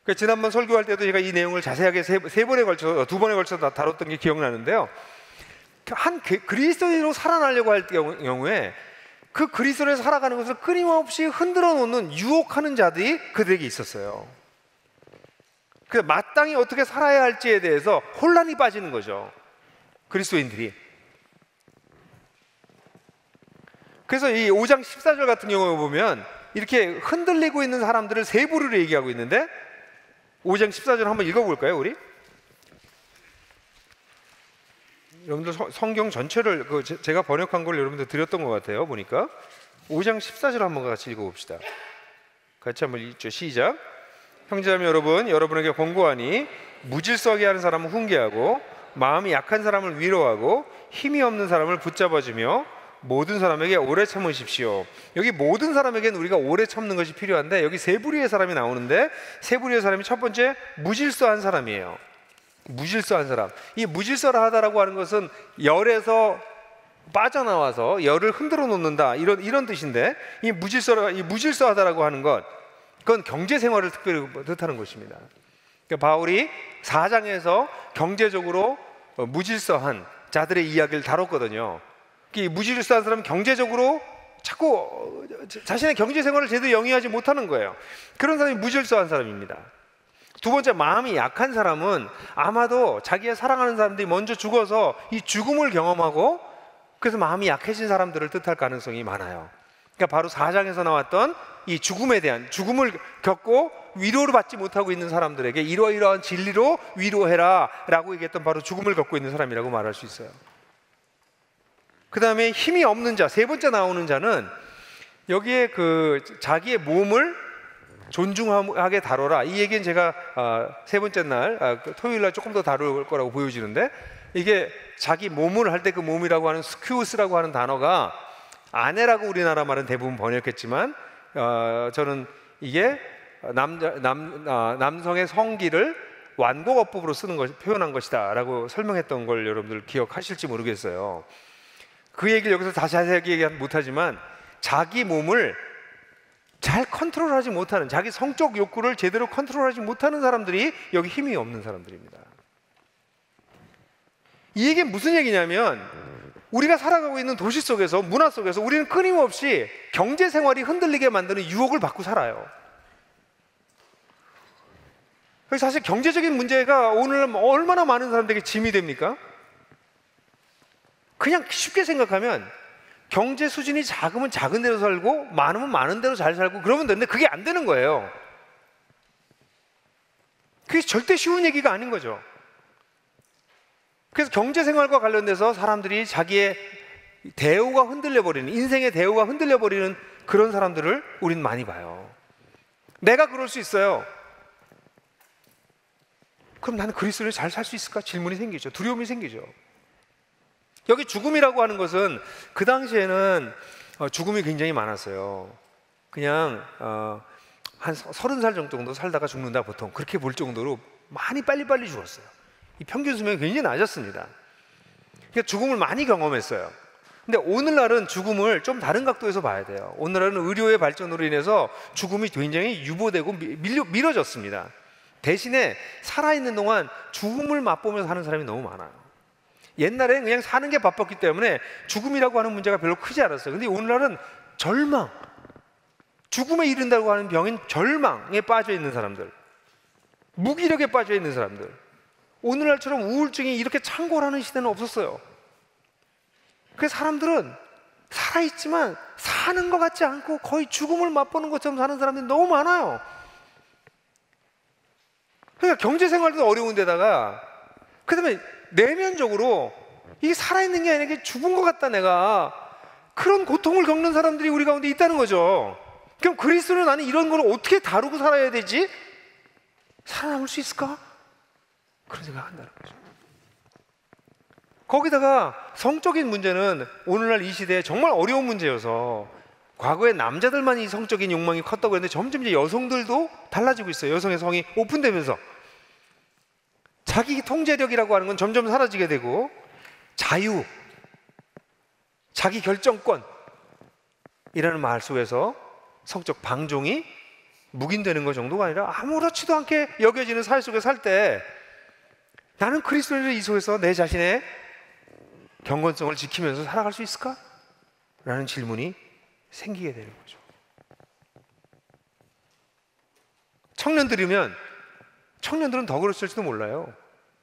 그러니까 지난번 설교할 때도 제가 이 내용을 자세하게 2번에 걸쳐서 다뤘던 게 기억나는데요. 한 그리스도인으로 살아나려고 할 경우에 그 그리스도인으로 살아가는 것을 끊임없이 흔들어 놓는 유혹하는 자들이 그들에게 있었어요. 그래서 마땅히 어떻게 살아야 할지에 대해서 혼란이 빠지는 거죠. 그리스도인들이. 그래서 이 5장 14절 같은 경우에 보면 이렇게 흔들리고 있는 사람들을 3부류로 얘기하고 있는데 5장 14절 한번 읽어볼까요 우리? 여러분들 성경 전체를 제가 번역한 걸 여러분들 드렸던 것 같아요. 보니까 5장 14절 한번 같이 읽어봅시다. 같이 한번 읽죠. 시작. 형제자매 여러분, 여러분에게 권고하니 무질서하게 하는 사람은 훈계하고 마음이 약한 사람을 위로하고 힘이 없는 사람을 붙잡아주며 모든 사람에게 오래 참으십시오. 여기 모든 사람에게는 우리가 오래 참는 것이 필요한데 여기 3부류의 사람이 나오는데 3부류의 사람이 첫 번째 무질서한 사람이에요. 무질서한 사람. 이 무질서하다라고 하는 것은 열에서 빠져나와서 열을 흔들어 놓는다 이런 뜻인데 이 무질서하다라고 하는 것, 그건 경제 생활을 특별히 뜻하는 것입니다. 그러니까 바울이 4장에서 경제적으로 무질서한 자들의 이야기를 다뤘거든요. 이 무질서한 사람은 경제적으로 자꾸 자신의 경제 생활을 제대로 영위하지 못하는 거예요. 그런 사람이 무질서한 사람입니다. 두 번째, 마음이 약한 사람은 아마도 자기의 사랑하는 사람들이 먼저 죽어서 이 죽음을 경험하고 그래서 마음이 약해진 사람들을 뜻할 가능성이 많아요. 그러니까 바로 4장에서 나왔던 이 죽음에 대한, 죽음을 겪고 위로를 받지 못하고 있는 사람들에게 이러이러한 진리로 위로해라 라고 얘기했던 바로 죽음을 겪고 있는 사람이라고 말할 수 있어요. 그 다음에 힘이 없는 자, 3번째 나오는 자는 여기에 자기의 몸을 존중하게 다뤄라, 이 얘기는 제가 3번째 날 토요일 날 조금 더 다룰 거라고 보여지는데, 이게 자기 몸을 할 때 그 몸이라고 하는 스큐스라고 하는 단어가 아내라고 우리나라 말은 대부분 번역했지만 저는 이게 남성의 성기를 완곡어법으로 쓰는 것, 표현한 것이다 라고 설명했던 걸 여러분들 기억하실지 모르겠어요. 그 얘기를 여기서 다시 자세하게 얘기 못하지만 자기 몸을 잘 컨트롤하지 못하는, 자기 성적 욕구를 제대로 컨트롤하지 못하는 사람들이 여기 힘이 없는 사람들입니다. 이 얘기는 무슨 얘기냐면 우리가 살아가고 있는 도시 속에서, 문화 속에서 우리는 끊임없이 경제 생활이 흔들리게 만드는 유혹을 받고 살아요. 사실 경제적인 문제가 오늘 얼마나 많은 사람들에게 짐이 됩니까? 그냥 쉽게 생각하면 경제 수준이 작으면 작은 대로 살고 많으면 많은 대로 잘 살고 그러면 되는데 그게 안 되는 거예요. 그게 절대 쉬운 얘기가 아닌 거죠. 그래서 경제 생활과 관련돼서 사람들이 자기의 대우가 흔들려버리는, 인생의 대우가 흔들려버리는 그런 사람들을 우린 많이 봐요. 내가 그럴 수 있어요. 그럼 나는 그리스도인이 잘 살 수 있을까? 질문이 생기죠. 두려움이 생기죠. 여기 죽음이라고 하는 것은 그 당시에는 죽음이 굉장히 많았어요. 그냥 한 30살 정도 살다가 죽는다, 보통 그렇게 볼 정도로 많이 빨리빨리 죽었어요. 이 평균 수명이 굉장히 낮았습니다. 그러니까 죽음을 많이 경험했어요. 근데 오늘날은 죽음을 좀 다른 각도에서 봐야 돼요. 오늘날은 의료의 발전으로 인해서 죽음이 굉장히 유보되고 미뤄졌습니다. 대신에 살아있는 동안 죽음을 맛보면서 사는 사람이 너무 많아요. 옛날에는 그냥 사는 게 바빴기 때문에 죽음이라고 하는 문제가 별로 크지 않았어요. 근데 오늘날은 절망, 죽음에 이른다고 하는 병인 절망에 빠져 있는 사람들, 무기력에 빠져 있는 사람들, 오늘날처럼 우울증이 이렇게 창궐하는 시대는 없었어요. 그래서 사람들은 살아있지만 사는 것 같지 않고 거의 죽음을 맛보는 것처럼 사는 사람들이 너무 많아요. 그러니까 경제 생활도 어려운 데다가 그다음에 내면적으로 이게 살아있는 게 아니라 이게 죽은 것 같다, 내가, 그런 고통을 겪는 사람들이 우리 가운데 있다는 거죠. 그럼 그리스도는 나는 이런 걸 어떻게 다루고 살아야 되지? 살아남을 수 있을까? 그런 생각을 한다는 거죠. 거기다가 성적인 문제는 오늘날 이 시대에 정말 어려운 문제여서 과거에 남자들만 이 성적인 욕망이 컸다고 했는데 점점 이제 여성들도 달라지고 있어요. 여성의 성이 오픈되면서 자기 통제력이라고 하는 건 점점 사라지게 되고 자유, 자기 결정권이라는 말 속에서 성적 방종이 묵인되는 것 정도가 아니라 아무렇지도 않게 여겨지는 사회 속에 살 때 나는 그리스도인의 이 속에서 내 자신의 경건성을 지키면서 살아갈 수 있을까? 라는 질문이 생기게 되는 거죠. 청년들은 더 그랬을지도 몰라요.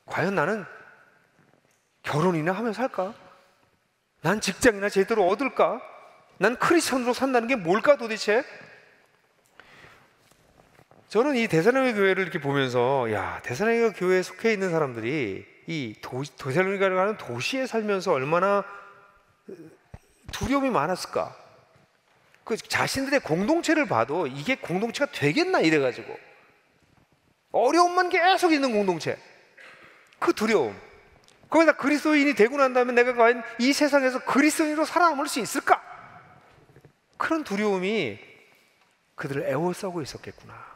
과연 나는 결혼이나 하며 살까? 난 직장이나 제대로 얻을까? 난 크리스천으로 산다는 게 뭘까 도대체? 저는 이 데살로니가 교회를 이렇게 보면서, 야, 데살로니가 교회에 속해 있는 사람들이 이 데살로니가라는 하는 도시에 살면서 얼마나 두려움이 많았을까? 그 자신들의 공동체를 봐도 이게 공동체가 되겠나 이래가지고 어려움만 계속 있는 공동체, 그 두려움, 거기다 그리스도인이 되고 난 다음에 내가 과연 이 세상에서 그리스도인으로 살아남을 수 있을까? 그런 두려움이 그들을 애워싸고 있었겠구나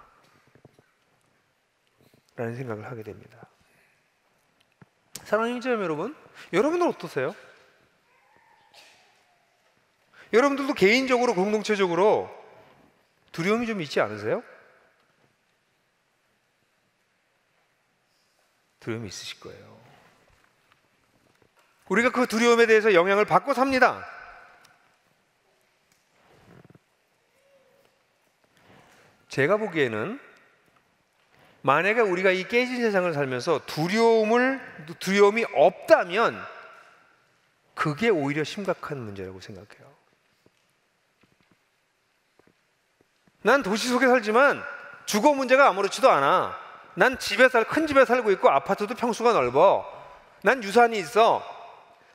라는 생각을 하게 됩니다. 사랑하는 형제자매 여러분, 여러분은 어떠세요? 여러분들도 개인적으로 공동체적으로 두려움이 좀 있지 않으세요? 두려움이 있으실 거예요. 우리가 그 두려움에 대해서 영향을 받고 삽니다. 제가 보기에는 만약에 우리가 이 깨진 세상을 살면서 두려움이 없다면 그게 오히려 심각한 문제라고 생각해요. 난 도시 속에 살지만 주거 문제가 아무렇지도 않아. 난 큰 집에 살고 있고 아파트도 평수가 넓어. 난 유산이 있어.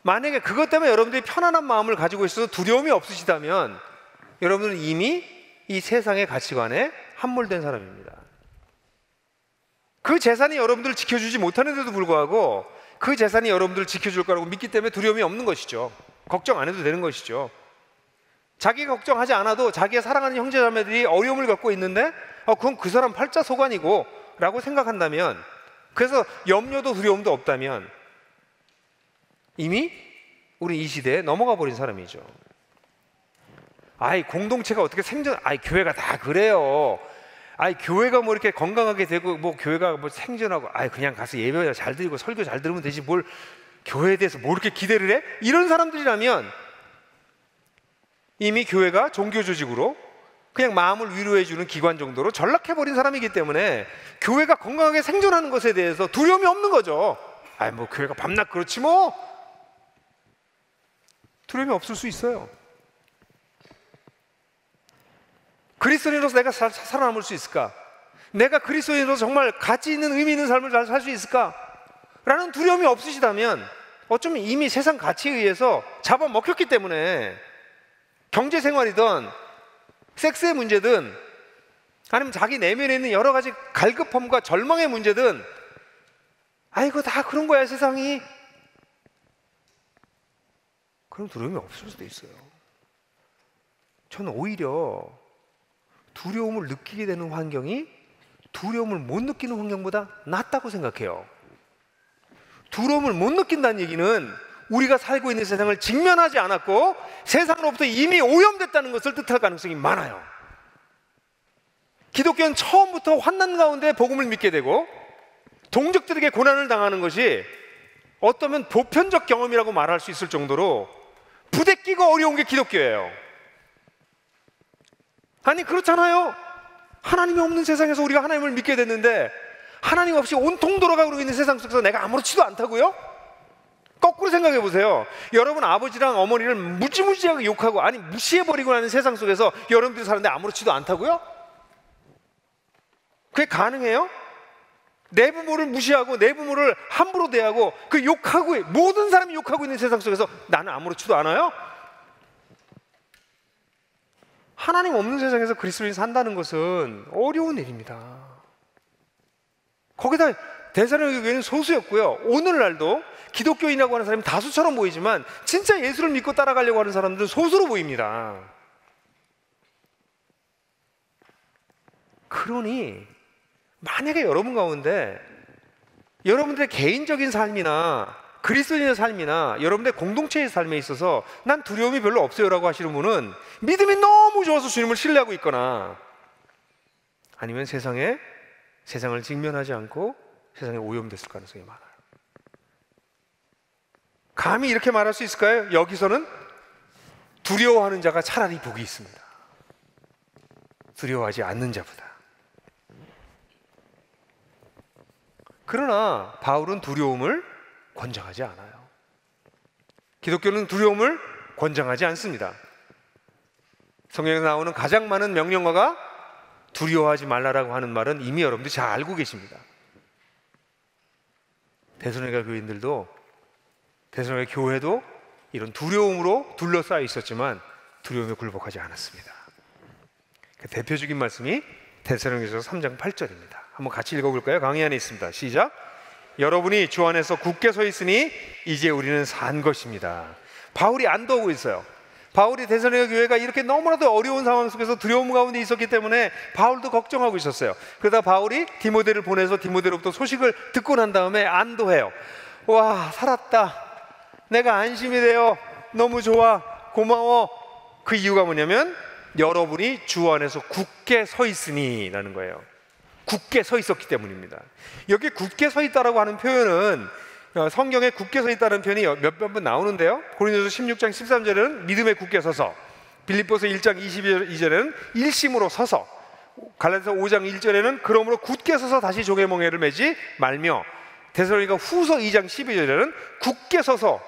만약에 그것 때문에 여러분들이 편안한 마음을 가지고 있어서 두려움이 없으시다면 여러분은 이미 이 세상의 가치관에 함몰된 사람입니다. 그 재산이 여러분들을 지켜주지 못하는데도 불구하고 그 재산이 여러분들을 지켜줄 거라고 믿기 때문에 두려움이 없는 것이죠. 걱정 안 해도 되는 것이죠. 자기가 걱정하지 않아도 자기가 사랑하는 형제자매들이 어려움을 겪고 있는데 그건 그 사람 팔자소관이고 라고 생각한다면, 그래서 염려도 두려움도 없다면 이미 우리 이 시대에 넘어가 버린 사람이죠. 공동체가 어떻게 교회가 다 그래요. 교회가 뭐 이렇게 건강하게 되고 뭐 교회가 뭐 생존하고 그냥 가서 예배 잘 드리고 설교 잘 들으면 되지 뭘 교회에 대해서 뭐 이렇게 기대를 해? 이런 사람들이라면 이미 교회가 종교 조직으로 그냥 마음을 위로해주는 기관 정도로 전락해버린 사람이기 때문에 교회가 건강하게 생존하는 것에 대해서 두려움이 없는 거죠. 뭐 교회가 밤낮 그렇지 뭐. 두려움이 없을 수 있어요. 그리스도인으로서 내가 살아남을 수 있을까? 내가 그리스도인으로서 정말 가치 있는 의미 있는 삶을 잘 살 수 있을까? 라는 두려움이 없으시다면 어쩌면 이미 세상 가치에 의해서 잡아먹혔기 때문에 경제생활이든 섹스의 문제든 아니면 자기 내면에 있는 여러 가지 갈급함과 절망의 문제든 이거 다 그런 거야 세상이. 그럼 두려움이 없을 수도 있어요. 저는 오히려 두려움을 느끼게 되는 환경이 두려움을 못 느끼는 환경보다 낫다고 생각해요. 두려움을 못 느낀다는 얘기는 우리가 살고 있는 세상을 직면하지 않았고 세상으로부터 이미 오염됐다는 것을 뜻할 가능성이 많아요. 기독교는 처음부터 환난 가운데 복음을 믿게 되고 동족들에게 고난을 당하는 것이 어쩌면 보편적 경험이라고 말할 수 있을 정도로 부대끼고 어려운 게 기독교예요. 그렇잖아요. 하나님이 없는 세상에서 우리가 하나님을 믿게 됐는데 하나님 없이 온통 돌아가고 있는 세상 속에서 내가 아무렇지도 않다고요? 거꾸로 생각해 보세요. 여러분 아버지랑 어머니를 무지무지하게 욕하고 무시해버리고 하는 세상 속에서 여러분들이 사는데 아무렇지도 않다고요? 그게 가능해요? 내 부모를 무시하고 내 부모를 함부로 대하고 그 욕하고 모든 사람이 욕하고 있는 세상 속에서 나는 아무렇지도 않아요? 하나님 없는 세상에서 그리스도인이 산다는 것은 어려운 일입니다. 거기다 데살로니가 교회는 소수였고요. 오늘날도 기독교인이라고 하는 사람이 다수처럼 보이지만 진짜 예수를 믿고 따라가려고 하는 사람들은 소수로 보입니다. 그러니 만약에 여러분 가운데 여러분들의 개인적인 삶이나 그리스도인의 삶이나 여러분들의 공동체의 삶에 있어서 난 두려움이 별로 없어요 라고 하시는 분은 믿음이 너무 좋아서 주님을 신뢰하고 있거나 아니면 세상을 직면하지 않고 세상에 오염됐을 가능성이 많아요. 감히 이렇게 말할 수 있을까요? 여기서는 두려워하는 자가 차라리 복이 있습니다. 두려워하지 않는 자보다. 그러나 바울은 두려움을 권장하지 않아요. 기독교는 두려움을 권장하지 않습니다. 성경에 나오는 가장 많은 명령어가 두려워하지 말라라고 하는 말은 이미 여러분들이 잘 알고 계십니다. 데살로니가 교인들도 데살로니가 교회도 이런 두려움으로 둘러싸여 있었지만 두려움에 굴복하지 않았습니다. 그 대표적인 말씀이 데살로니가서 3장 8절입니다. 한번 같이 읽어볼까요? 강의 안에 있습니다. 시작. 여러분이 주 안에서 굳게 서 있으니 이제 우리는 산 것입니다. 바울이 안도하고 있어요. 바울이 데살로니가 교회가 이렇게 너무나도 어려운 상황 속에서 두려움 가운데 있었기 때문에 바울도 걱정하고 있었어요. 그러다 바울이 디모데를 보내서 디모데로부터 소식을 듣고 난 다음에 안도해요. 와, 살았다. 내가 안심이 돼요. 너무 좋아. 고마워. 그 이유가 뭐냐면 여러분이 주 안에서 굳게 서 있으니 라는 거예요. 굳게 서 있었기 때문입니다. 여기 굳게 서 있다라고 하는 표현은 성경에 굳게 서 있다는 표현이 몇 번 나오는데요. 고린도서 16장 13절에는 믿음에 굳게 서서, 빌립보서 1장 22절에는 일심으로 서서, 갈라디아서 5장 1절에는 그러므로 굳게 서서 다시 종의 멍에를 매지 말며, 데살로니가 후서 2장 12절에는 굳게 서서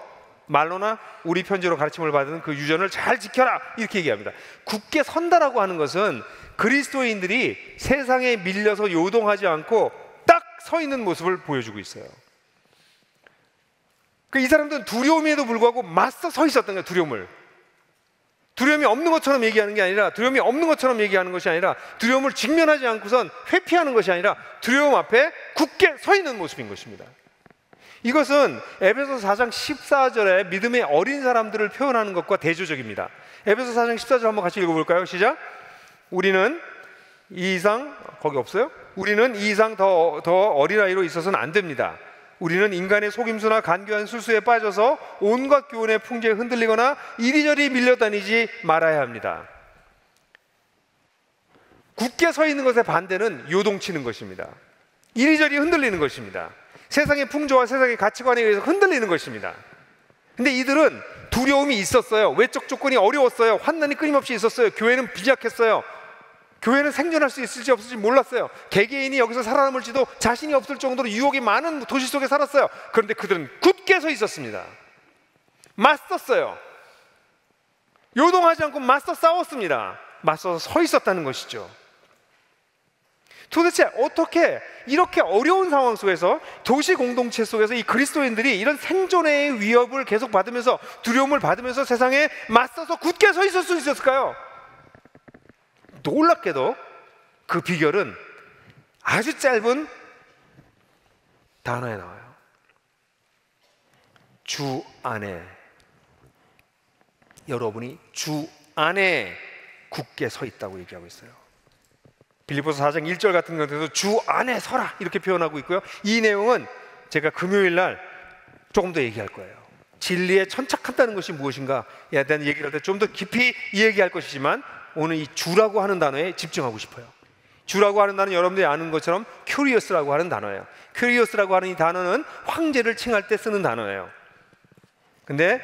말로나 우리 편지로 가르침을 받은 그 유전을 잘 지켜라 이렇게 얘기합니다. 굳게 선다라고 하는 것은 그리스도인들이 세상에 밀려서 요동하지 않고 딱 서 있는 모습을 보여주고 있어요. 이 사람들은 두려움에도 불구하고 맞서 서 있었던 거예요. 두려움이 없는 것처럼 얘기하는 게 아니라, 두려움이 없는 것처럼 얘기하는 것이 아니라, 두려움을 직면하지 않고선 회피하는 것이 아니라 두려움 앞에 굳게 서 있는 모습인 것입니다. 이것은 에베소서 4장 14절에 믿음의 어린 사람들을 표현하는 것과 대조적입니다. 에베소서 4장 14절 한번 같이 읽어볼까요? 시작. 우리는 이 이상, 거기 없어요? 우리는 이 이상 더 어린아이로 있어서는 안 됩니다. 우리는 인간의 속임수나 간교한 술수에 빠져서 온갖 교훈의 풍조에 흔들리거나 이리저리 밀려다니지 말아야 합니다. 굳게 서 있는 것의 반대는 요동치는 것입니다. 이리저리 흔들리는 것입니다. 세상의 풍조와 세상의 가치관에 의해서 흔들리는 것입니다. 근데 이들은 두려움이 있었어요. 외적 조건이 어려웠어요. 환난이 끊임없이 있었어요. 교회는 빈약했어요. 교회는 생존할 수 있을지 없을지 몰랐어요. 개개인이 여기서 살아남을지도 자신이 없을 정도로 유혹이 많은 도시 속에 살았어요. 그런데 그들은 굳게 서 있었습니다. 맞섰어요. 요동하지 않고 맞서 싸웠습니다. 맞서서 서 있었다는 것이죠. 도대체 어떻게 이렇게 어려운 상황 속에서, 도시 공동체 속에서 이 그리스도인들이 이런 생존의 위협을 계속 받으면서, 두려움을 받으면서 세상에 맞서서 굳게 서 있을 수 있었을까요? 놀랍게도 그 비결은 아주 짧은 단어에 나와요. 주 안에. 여러분이 주 안에 굳게 서 있다고 얘기하고 있어요. 빌립보서 4장 1절 같은 경우에도 주 안에 서라 이렇게 표현하고 있고요. 이 내용은 제가 금요일 날 조금 더 얘기할 거예요. 진리에 천착한다는 것이 무엇인가에 대한 얘기를 할 때 좀 더 깊이 이야기할 것이지만, 오늘 이 주라고 하는 단어에 집중하고 싶어요. 주라고 하는 단어는 여러분들이 아는 것처럼 큐리어스라고 하는 단어예요. 큐리어스라고 하는 이 단어는 황제를 칭할 때 쓰는 단어예요. 근데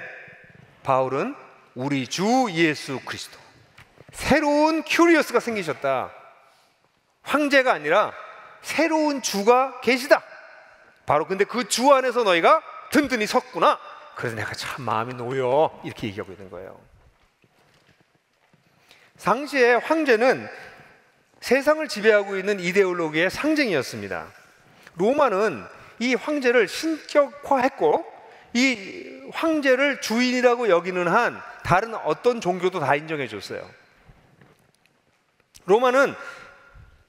바울은 우리 주 예수 그리스도, 새로운 큐리어스가 생기셨다. 황제가 아니라 새로운 주가 계시다. 바로 근데 그 주 안에서 너희가 든든히 섰구나. 그래서 내가 참 마음이 놓여. 이렇게 얘기하고 있는 거예요. 당시에 황제는 세상을 지배하고 있는 이데올로기의 상징이었습니다. 로마는 이 황제를 신격화했고, 이 황제를 주인이라고 여기는 한 다른 어떤 종교도 다 인정해 줬어요. 로마는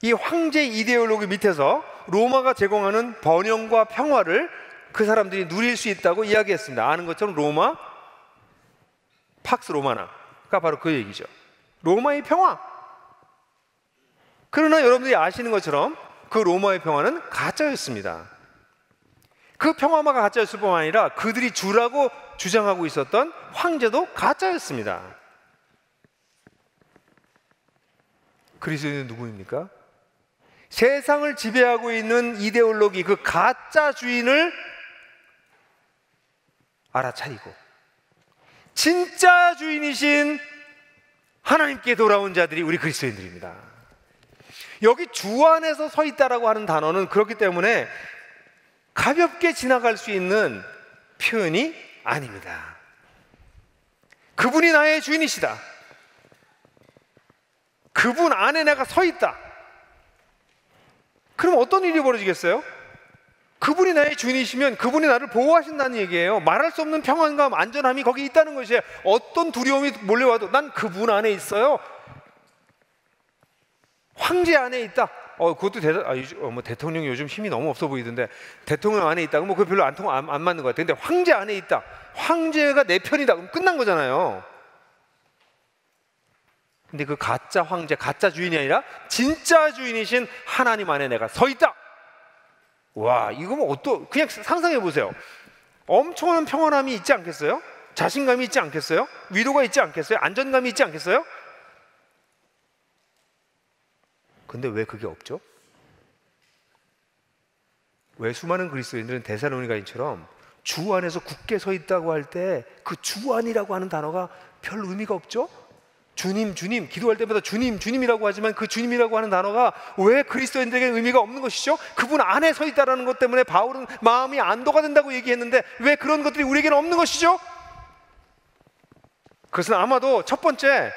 이 황제 이데올로기 밑에서 로마가 제공하는 번영과 평화를 그 사람들이 누릴 수 있다고 이야기했습니다. 아는 것처럼 로마, 팍스 로마나가 바로 그 얘기죠. 로마의 평화. 그러나 여러분들이 아시는 것처럼 그 로마의 평화는 가짜였습니다. 그 평화가 가짜였을 뿐만 아니라 그들이 주라고 주장하고 있었던 황제도 가짜였습니다. 그리스도인은 누구입니까? 세상을 지배하고 있는 이데올로기, 그 가짜 주인을 알아차리고 진짜 주인이신 하나님께 돌아온 자들이 우리 그리스도인들입니다. 여기 주 안에서 서 있다라고 하는 단어는 그렇기 때문에 가볍게 지나갈 수 있는 표현이 아닙니다. 그분이 나의 주인이시다. 그분 안에 내가 서 있다. 그럼 어떤 일이 벌어지겠어요? 그분이 나의 주인이시면 그분이 나를 보호하신다는 얘기예요. 말할 수 없는 평안감, 안전함이 거기 있다는 것이에요. 어떤 두려움이 몰려와도 난 그분 안에 있어요. 황제 안에 있다. 그것도 대통령이 요즘 힘이 너무 없어 보이던데, 대통령 안에 있다. 그거 별로 안 맞는 것 같아요. 근데 황제 안에 있다. 황제가 내 편이다. 그럼 끝난 거잖아요. 근데 그 가짜 황제, 가짜 주인이 아니라 진짜 주인이신 하나님 안에 내가 서 있다. 와, 이거 그냥 상상해 보세요. 엄청난 평안함이 있지 않겠어요? 자신감이 있지 않겠어요? 위로가 있지 않겠어요? 안전감이 있지 않겠어요? 근데 왜 그게 없죠? 왜 수많은 그리스도인들은 데살로니가인처럼 주 안에서 굳게 서 있다고 할 때 그 주 안이라고 하는 단어가 별 의미가 없죠? 주님, 주님, 기도할 때마다 주님, 주님이라고 하지만 그 주님이라고 하는 단어가 왜 그리스도인들에게 의미가 없는 것이죠? 그분 안에 서 있다는 것 때문에 바울은 마음이 안도가 된다고 얘기했는데 왜 그런 것들이 우리에게는 없는 것이죠? 그것은 아마도 첫 번째,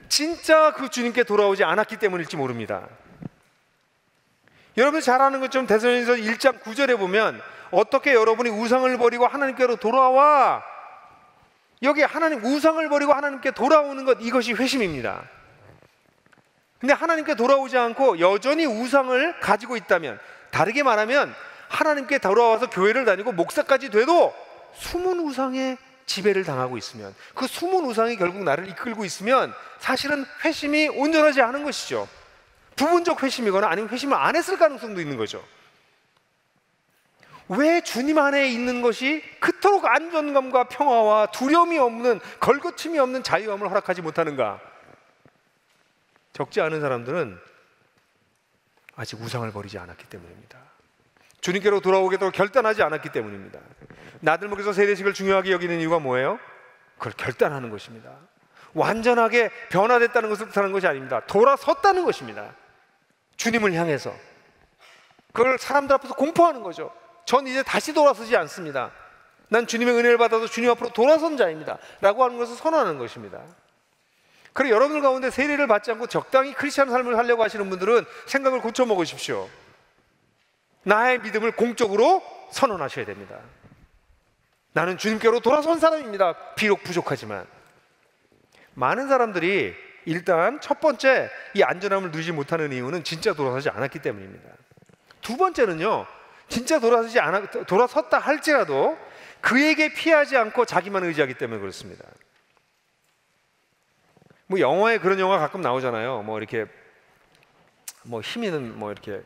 진짜 그 주님께 돌아오지 않았기 때문일지 모릅니다. 여러분이 잘 아는 것처럼 데살로니가서 1장 9절에 보면 어떻게 여러분이 우상을 버리고 하나님께로 돌아와, 여기 하나님, 우상을 버리고 하나님께 돌아오는 것, 이것이 회심입니다. 근데 하나님께 돌아오지 않고 여전히 우상을 가지고 있다면, 다르게 말하면 하나님께 돌아와서 교회를 다니고 목사까지 돼도 숨은 우상의 지배를 당하고 있으면, 그 숨은 우상이 결국 나를 이끌고 있으면 사실은 회심이 온전하지 않은 것이죠. 부분적 회심이거나 아니면 회심을 안 했을 가능성도 있는 거죠. 왜 주님 안에 있는 것이 그토록 안전감과 평화와 두려움이 없는, 걸거침이 없는 자유함을 허락하지 못하는가? 적지 않은 사람들은 아직 우상을 버리지 않았기 때문입니다. 주님께로 돌아오겠다고 결단하지 않았기 때문입니다. 나들목에서 세례식을 중요하게 여기는 이유가 뭐예요? 그걸 결단하는 것입니다. 완전하게 변화됐다는 것을 뜻하는 것이 아닙니다. 돌아섰다는 것입니다. 주님을 향해서 그걸 사람들 앞에서 공포하는 거죠. 전 이제 다시 돌아서지 않습니다. 난 주님의 은혜를 받아서 주님 앞으로 돌아선 자입니다 라고 하는 것을 선언하는 것입니다. 그리고 여러분들 가운데 세례를 받지 않고 적당히 크리스찬 삶을 살려고 하시는 분들은 생각을 고쳐먹으십시오. 나의 믿음을 공적으로 선언하셔야 됩니다. 나는 주님께로 돌아선 사람입니다. 비록 부족하지만. 많은 사람들이 일단 첫 번째 이 안전함을 누리지 못하는 이유는 진짜 돌아서지 않았기 때문입니다. 두 번째는요, 진짜 돌아섰다 할지라도 그에게 피하지 않고 자기만 의지하기 때문에 그렇습니다. 뭐 영화에 그런 영화 가끔 나오잖아요. 뭐 이렇게 뭐 힘 있는 뭐 이렇게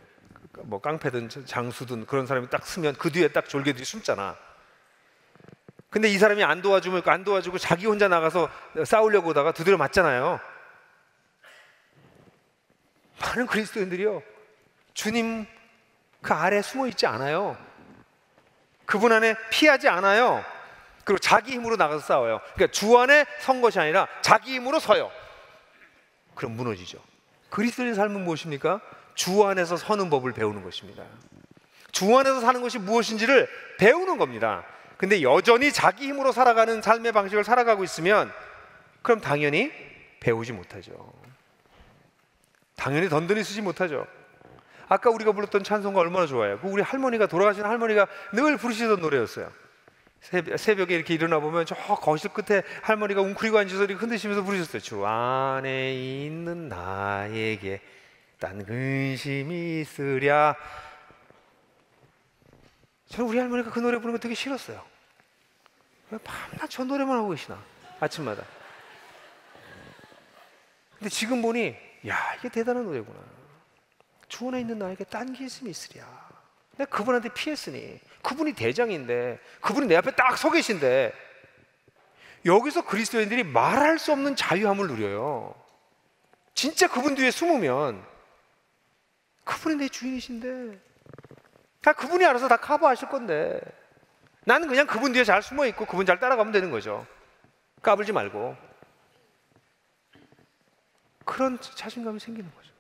뭐 깡패든 장수든 그런 사람이 딱 쓰면 그 뒤에 딱 졸개들이 숨잖아. 근데 이 사람이 안 도와주고 자기 혼자 나가서 싸우려고 하다가 두드려 맞잖아요. 많은 그리스도인들이요, 주님 그 아래 숨어 있지 않아요. 그분 안에 피하지 않아요. 그리고 자기 힘으로 나가서 싸워요. 그러니까 주 안에 선 것이 아니라 자기 힘으로 서요. 그럼 무너지죠. 그리스도인 삶은 무엇입니까? 주 안에서 서는 법을 배우는 것입니다. 주 안에서 사는 것이 무엇인지를 배우는 겁니다. 근데 여전히 자기 힘으로 살아가는 삶의 방식을 살아가고 있으면 그럼 당연히 배우지 못하죠. 당연히 던든히 쓰지 못하죠. 아까 우리가 불렀던 찬송가 얼마나 좋아요. 그 우리 할머니가, 돌아가신 할머니가 늘 부르시던 노래였어요. 새벽에 이렇게 일어나 보면 저 거실 끝에 할머니가 웅크리고 앉아서 이렇게 흔드시면서 부르셨어요. 주 안에 있는 나에게 딴 근심이 있으랴. 저는 우리 할머니가 그 노래 부르는 거 되게 싫었어요. 왜 밤낮 저 노래만 하고 계시나, 아침마다. 근데 지금 보니 야, 이게 대단한 노래구나. 주 안에 있는 나에게 딴 기심이 있으랴. 내가 그분한테 피했으니, 그분이 대장인데, 그분이 내 앞에 딱 서 계신데, 여기서 그리스도인들이 말할 수 없는 자유함을 누려요. 진짜 그분 뒤에 숨으면 그분이 내 주인이신데, 다 그분이 알아서 다 커버하실 건데, 나는 그냥 그분 뒤에 잘 숨어 있고 그분 잘 따라가면 되는 거죠. 까불지 말고. 그런 자신감이 생기는 거죠.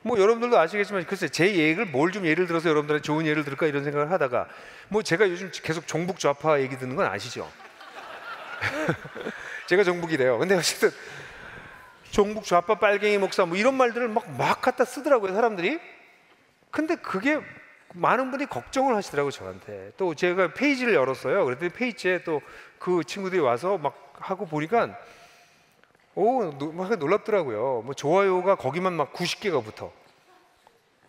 뭐 여러분들도 아시겠지만, 글쎄 제 얘기를 뭘 좀 예를 들어서 여러분들한테 좋은 예를 들을까 이런 생각을 하다가, 뭐 제가 요즘 계속 종북 좌파 얘기 듣는 건 아시죠? 제가 종북이래요. 근데 어쨌든 종북 좌파 빨갱이 목사 뭐 이런 말들을 막 갖다 쓰더라고요, 사람들이. 근데 그게 많은 분이 걱정을 하시더라고요, 저한테. 또 제가 페이지를 열었어요. 그랬더니 페이지에 또 그 친구들이 와서 막 하고 보니까 막 놀랍더라고요. 뭐 좋아요가 거기만 막 90개가 붙어.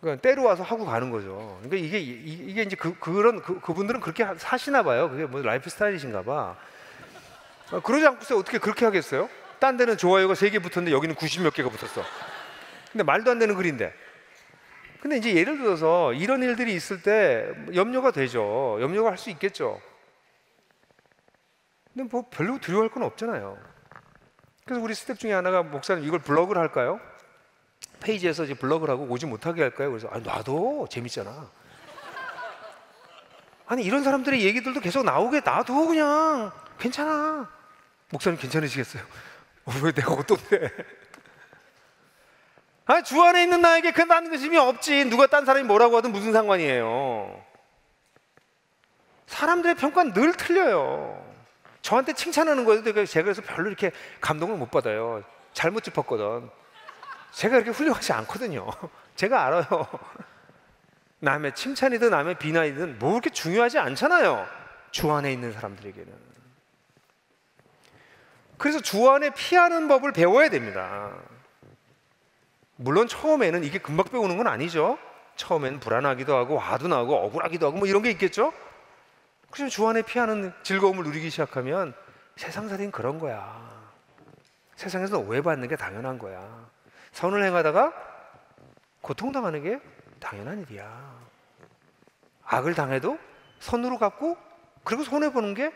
그러니까 때로 와서 하고 가는 거죠. 그러니까 이게 이제 그분들은 그렇게 사시나 봐요. 그게 뭐 라이프 스타일이신가 봐. 그러지 않고서 어떻게 그렇게 하겠어요? 딴 데는 좋아요가 3개 붙었는데 여기는 90 몇 개가 붙었어. 근데 말도 안 되는 글인데. 근데 이제 예를 들어서 이런 일들이 있을 때 염려가 되죠. 염려가 할 수 있겠죠. 근데 뭐 별로 두려워할 건 없잖아요. 그래서 우리 스텝 중에 하나가, 목사님 이걸 블로그를 할까요? 페이지에서 이제 블로그를 하고 오지 못하게 할까요? 그래서 놔둬, 재밌잖아. 아니 이런 사람들의 얘기들도 계속 나오게 놔둬, 그냥 괜찮아. 목사님 괜찮으시겠어요? 왜 내가 어떤데? 주 안에 있는 나에게 그 딴 근심이 없지. 누가 딴 사람이 뭐라고 하든 무슨 상관이에요. 사람들의 평가는 늘 틀려요. 저한테 칭찬하는 거에도 제가 그래서 별로 이렇게 감동을 못 받아요. 잘못 짚었거든. 제가 그렇게 훌륭하지 않거든요. 제가 알아요. 남의 칭찬이든 남의 비난이든 뭐 그렇게 중요하지 않잖아요, 주 안에 있는 사람들에게는. 그래서 주 안에 피하는 법을 배워야 됩니다. 물론 처음에는 이게 금방 배우는 건 아니죠. 처음엔 불안하기도 하고 화도 나고 억울하기도 하고 뭐 이런 게 있겠죠. 그래서 주 안에 피하는 즐거움을 누리기 시작하면 세상살이는 그런 거야. 세상에서 오해받는 게 당연한 거야. 선을 행하다가 고통당하는 게 당연한 일이야. 악을 당해도 선으로 갚고 그리고 손해보는 게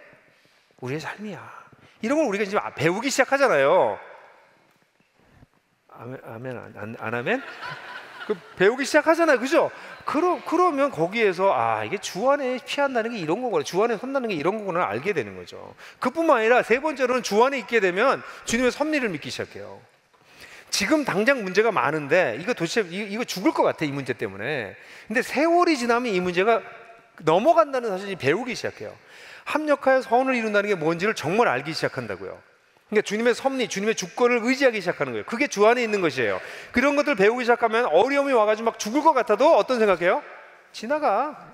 우리의 삶이야. 이런 걸 우리가 이제 배우기 시작하잖아요. 아멘, 안 하면? 배우기 시작하잖아요. 그죠? 그러면 거기에서 이게 주 안에 피한다는 게 이런 거구나, 주 안에 선다는 게 이런 거구나 알게 되는 거죠. 그뿐만 아니라 세 번째로는 주 안에 있게 되면 주님의 섭리를 믿기 시작해요. 지금 당장 문제가 많은데 이거 도대체 이거 죽을 것 같아, 이 문제 때문에. 근데 세월이 지나면 이 문제가 넘어간다는 사실을 배우기 시작해요. 합력하여 선을 이룬다는 게 뭔지를 정말 알기 시작한다고요. 그러니까 주님의 섭리, 주님의 주권을 의지하기 시작하는 거예요. 그게 주 안에 있는 것이에요. 그런 것들을 배우기 시작하면 어려움이 와가지고 막 죽을 것 같아도 어떤 생각해요? 지나가.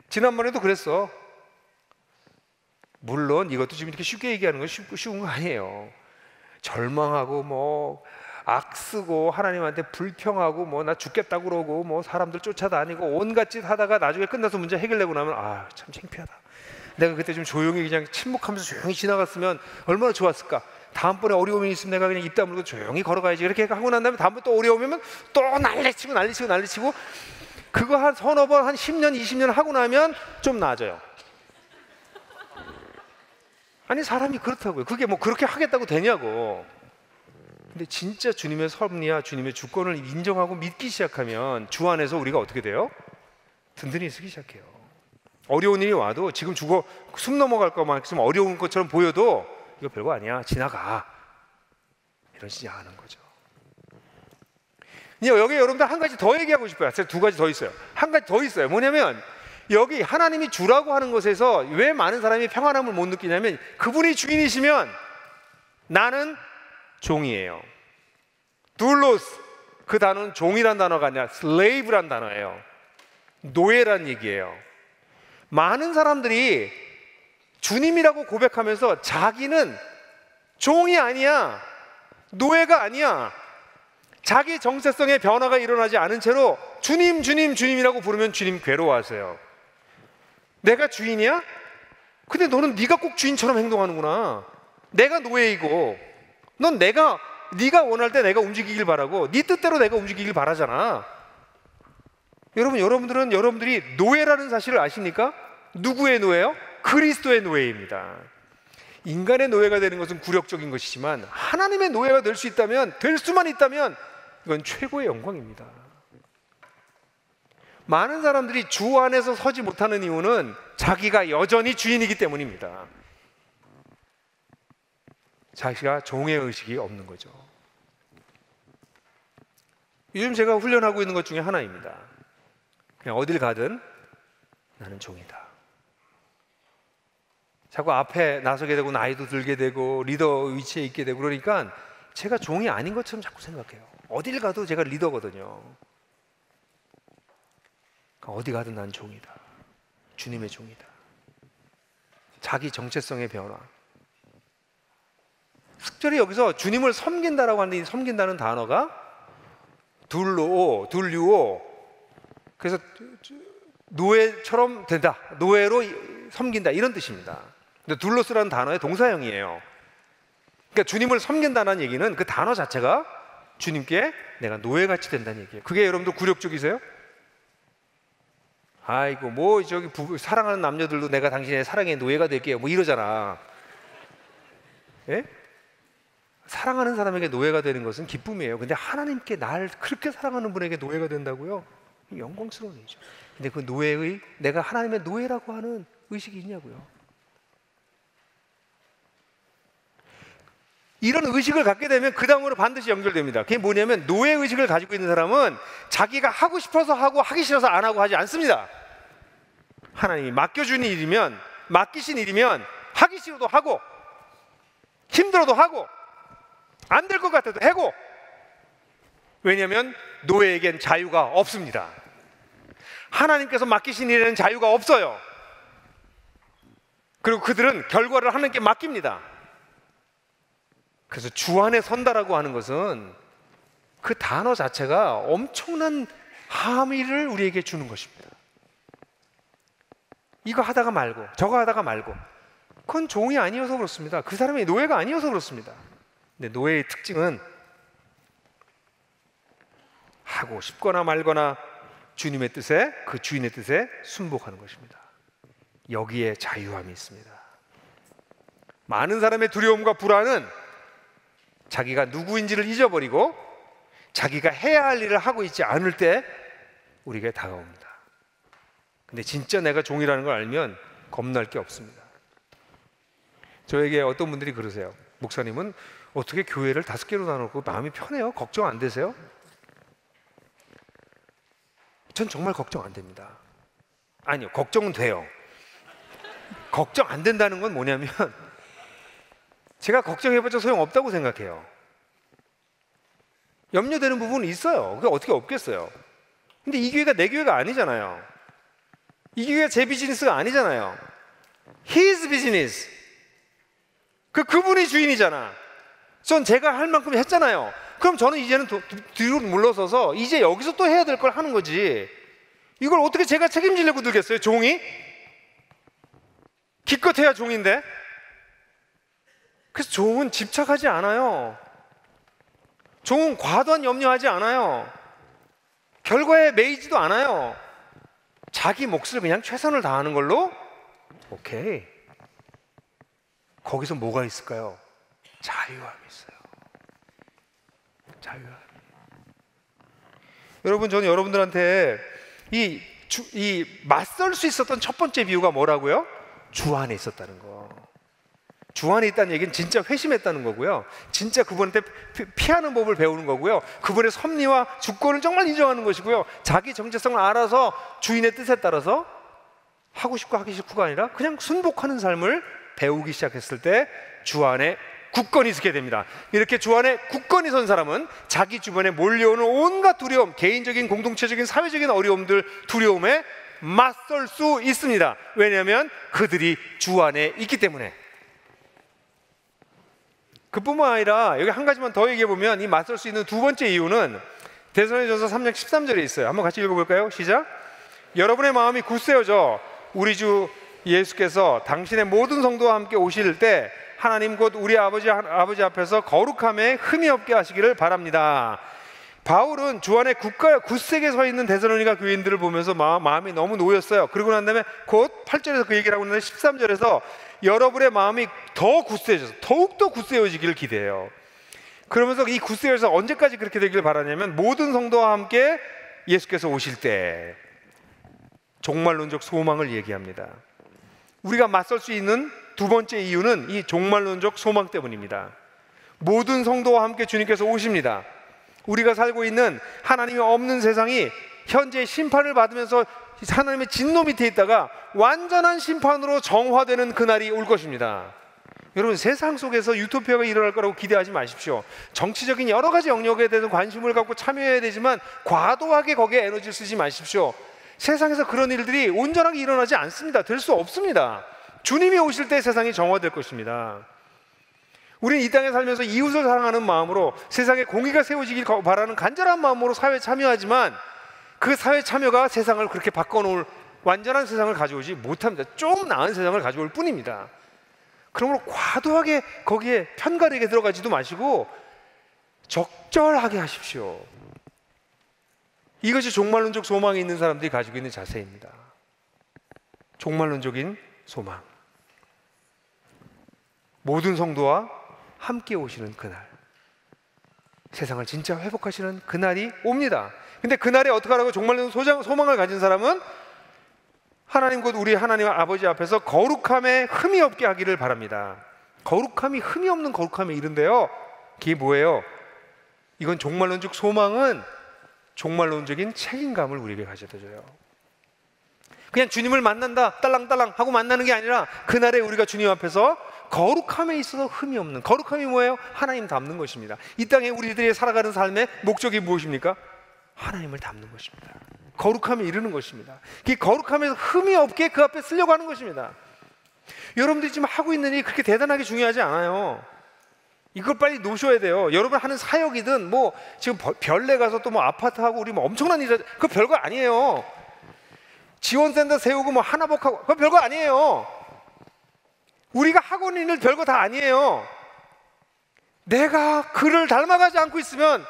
지난번에도 그랬어. 물론 이것도 지금 이렇게 쉽게 얘기하는 건 쉬운 거 아니에요. 절망하고 뭐 악쓰고 하나님한테 불평하고 뭐 나 죽겠다고 그러고 뭐 사람들 쫓아다니고 온갖 짓 하다가 나중에 끝나서 문제 해결되고 나면 참 창피하다. 내가 그때 좀 조용히 그냥 침묵하면서 조용히 지나갔으면 얼마나 좋았을까. 다음번에 어려움이 있으면 내가 그냥 입 다물고 조용히 걸어가야지. 이렇게 하고 난 다음에 다음번에 또 어려움이 오면 또 난리치고 그거 한 서너 번, 한 10년, 20년 하고 나면 좀 나아져요. 아니 사람이 그렇다고요. 그게 뭐 그렇게 하겠다고 되냐고. 근데 진짜 주님의 섭리와 주님의 주권을 인정하고 믿기 시작하면 주 안에서 우리가 어떻게 돼요? 든든히 서기 시작해요. 어려운 일이 와도 지금 숨 넘어갈 것만큼 어려운 것처럼 보여도 이거 별거 아니야, 지나가, 이러시지 않은 거죠. 이제 여기 여러분들 한 가지 더 얘기하고 싶어요. 두 가지 더 있어요. 한 가지 더 있어요. 뭐냐면 여기 하나님이 주라고 하는 것에서 왜 많은 사람이 평안함을 못 느끼냐면 그분이 주인이시면 나는 종이에요. 둘로스, 그 단어는 종이란 단어가 아니라 slave란 단어예요. 노예란 얘기예요. 많은 사람들이 주님이라고 고백하면서 자기는 종이 아니야, 노예가 아니야, 자기 정체성의 변화가 일어나지 않은 채로 주님이라고 부르면 주님 괴로워하세요. 내가 주인이야? 근데 너는 네가 꼭 주인처럼 행동하는구나. 내가 노예이고 넌 네가 원할 때 내가 움직이길 바라고 네 뜻대로 내가 움직이길 바라잖아. 여러분들은 여러분들이 노예라는 사실을 아십니까? 누구의 노예요? 그리스도의 노예입니다. 인간의 노예가 되는 것은 굴욕적인 것이지만 하나님의 노예가 될 수만 있다면 이건 최고의 영광입니다. 많은 사람들이 주 안에서 서지 못하는 이유는 자기가 여전히 주인이기 때문입니다. 자기가 종의 의식이 없는 거죠. 요즘 제가 훈련하고 있는 것 중에 하나입니다. 그냥 어딜 가든 나는 종이다. 자꾸 앞에 나서게 되고 나이도 들게 되고 리더 위치에 있게 되고 그러니까 제가 종이 아닌 것처럼 자꾸 생각해요. 어딜 가도 제가 리더거든요. 어디 가든 난 종이다. 주님의 종이다. 자기 정체성의 변화. 특별히 여기서 주님을 섬긴다라고 하는데 이 섬긴다는 단어가 둘류오, 그래서 노예처럼 된다, 노예로 섬긴다, 이런 뜻입니다. 근데 둘로스라는 단어의 동사형이에요. 그러니까 주님을 섬긴다는 얘기는 그 단어 자체가 주님께 내가 노예같이 된다는 얘기예요. 그게 여러분들 굴욕적이세요? 아이고 뭐 저기 사랑하는 남녀들도 내가 당신의 사랑의 노예가 될게요 뭐 이러잖아. 예? 사랑하는 사람에게 노예가 되는 것은 기쁨이에요. 근데 하나님께 날 그렇게 사랑하는 분에게 노예가 된다고요? 영광스러운 일이죠. 근데 그 노예의, 내가 하나님의 노예라고 하는 의식이 있냐고요. 이런 의식을 갖게 되면 그 다음으로 반드시 연결됩니다. 그게 뭐냐면 노예 의식을 가지고 있는 사람은 자기가 하고 싶어서 하고 하기 싫어서 안 하고 하지 않습니다. 하나님이 맡겨준 일이면, 맡기신 일이면 하기 싫어도 하고 힘들어도 하고 안 될 것 같아도 해고. 왜냐하면 노예에겐 자유가 없습니다. 하나님께서 맡기신 일에는 자유가 없어요. 그리고 그들은 결과를 하나님께 맡깁니다. 그래서 주 안에 선다라고 하는 것은 그 단어 자체가 엄청난 함의를 우리에게 주는 것입니다. 이거 하다가 말고 저거 하다가 말고, 그건 종이 아니어서 그렇습니다. 그 사람의 노예가 아니어서 그렇습니다. 근데 노예의 특징은 하고 싶거나 말거나 주님의 뜻에, 그 주인의 뜻에 순복하는 것입니다. 여기에 자유함이 있습니다. 많은 사람의 두려움과 불안은 자기가 누구인지를 잊어버리고 자기가 해야 할 일을 하고 있지 않을 때 우리에게 다가옵니다. 근데 진짜 내가 종이라는 걸 알면 겁날 게 없습니다. 저에게 어떤 분들이 그러세요. 목사님은 어떻게 교회를 5개로 나누고 마음이 편해요? 걱정 안 되세요? 전 정말 걱정 안 됩니다. 아니요, 걱정은 돼요. 걱정 안 된다는 건 뭐냐면 제가 걱정해봤자 소용없다고 생각해요. 염려되는 부분은 있어요. 그게 어떻게 없겠어요. 근데 이 교회가 내 교회가 아니잖아요. 이 교회가 제 비즈니스가 아니잖아요. His business. 그분이 주인이잖아. 전 제가 할 만큼 했잖아요. 그럼 저는 이제는 뒤로 물러서서 이제 여기서 또 해야 될 걸 하는 거지. 이걸 어떻게 제가 책임지려고 들겠어요? 종이? 기껏해야 종인데. 그래서 종은 집착하지 않아요. 종은 과도한 염려하지 않아요. 결과에 매이지도 않아요. 자기 몫을 그냥 최선을 다하는 걸로 오케이. 거기서 뭐가 있을까요? 자유함이 있어요. 자유함. 여러분, 저는 여러분들한테 이 맞설 수 있었던 첫 번째 비유가 뭐라고요? 주 안에 있었다는 거. 주 안에 있다는 얘기는 진짜 회심했다는 거고요. 진짜 그분한테 피하는 법을 배우는 거고요. 그분의 섭리와 주권을 정말 인정하는 것이고요. 자기 정체성을 알아서 주인의 뜻에 따라서 하고 싶고 하기 싫고가 아니라 그냥 순복하는 삶을 배우기 시작했을 때 주 안에 굳건히 서게 됩니다. 이렇게 주 안에 굳건히 선 사람은 자기 주변에 몰려오는 온갖 두려움, 개인적인, 공동체적인, 사회적인 어려움들, 두려움에 맞설 수 있습니다. 왜냐하면 그들이 주 안에 있기 때문에. 그뿐만 아니라 여기 한 가지만 더 얘기해 보면 이 맞설 수 있는 두 번째 이유는 데살로니가전서 3장 13절에 있어요. 한번 같이 읽어볼까요? 시작. 여러분의 마음이 굳세어져 우리 주 예수께서 당신의 모든 성도와 함께 오실 때 하나님 곧 우리 아버지 앞에서 거룩함에 흠이 없게 하시기를 바랍니다. 바울은 주 안에 굳세게 서 있는 데살로니가 교인들을 보면서 마음이 너무 놓였어요. 그러고 난 다음에 곧 8절에서 그 얘기를 하고 있는데 13절에서 여러분의 마음이 더 굳세져서 더욱더 굳세어지기를 기대해요. 그러면서 이 굳세어져서 언제까지 그렇게 되기를 바라냐면 모든 성도와 함께 예수께서 오실 때, 종말론적 소망을 얘기합니다. 우리가 맞설 수 있는 두 번째 이유는 이 종말론적 소망 때문입니다. 모든 성도와 함께 주님께서 오십니다. 우리가 살고 있는 하나님이 없는 세상이 현재 심판을 받으면서 하나님의 진노 밑에 있다가 완전한 심판으로 정화되는 그날이 올 것입니다. 여러분, 세상 속에서 유토피아가 일어날 거라고 기대하지 마십시오. 정치적인 여러 가지 영역에 대해서 관심을 갖고 참여해야 되지만 과도하게 거기에 에너지를 쓰지 마십시오. 세상에서 그런 일들이 온전하게 일어나지 않습니다. 될 수 없습니다. 주님이 오실 때 세상이 정화될 것입니다. 우리는 이 땅에 살면서 이웃을 사랑하는 마음으로 세상에 공의가 세워지길 바라는 간절한 마음으로 사회에 참여하지만 그 사회 참여가 세상을 그렇게 바꿔놓을 완전한 세상을 가져오지 못합니다. 좀 나은 세상을 가져올 뿐입니다. 그러므로 과도하게 거기에 편가르게 들어가지도 마시고 적절하게 하십시오. 이것이 종말론적 소망이 있는 사람들이 가지고 있는 자세입니다. 종말론적인 소망. 모든 성도와 함께 오시는 그날, 세상을 진짜 회복하시는 그날이 옵니다. 근데 그날에 어떻게 하라고? 종말론적 소망을 가진 사람은 하나님 곧 우리 하나님 아버지 앞에서 거룩함에 흠이 없게 하기를 바랍니다. 거룩함이 흠이 없는 거룩함에 이른데요, 그게 뭐예요? 이건 종말론적 소망은 종말론적인 책임감을 우리에게 가져다 줘요. 그냥 주님을 만난다 딸랑딸랑 하고 만나는 게 아니라 그날에 우리가 주님 앞에서 거룩함에 있어서 흠이 없는, 거룩함이 뭐예요? 하나님 닮는 것입니다. 이 땅에 우리들이 살아가는 삶의 목적이 무엇입니까? 하나님을 닮는 것입니다. 거룩함에 이르는 것입니다. 그 거룩함에서 흠이 없게 그 앞에 쓰려고 하는 것입니다. 여러분들이 지금 하고 있는 일이 그렇게 대단하게 중요하지 않아요. 이걸 빨리 놓으셔야 돼요. 여러분 하는 사역이든 뭐 지금 별내 가서 또 뭐 아파트하고 우리 뭐 엄청난 일, 그거 별거 아니에요. 지원센터 세우고 뭐 하나복하고 그거 별거 아니에요. 우리가 하고 있는 일 별거 다 아니에요. 내가 그를 닮아가지 않고 있으면,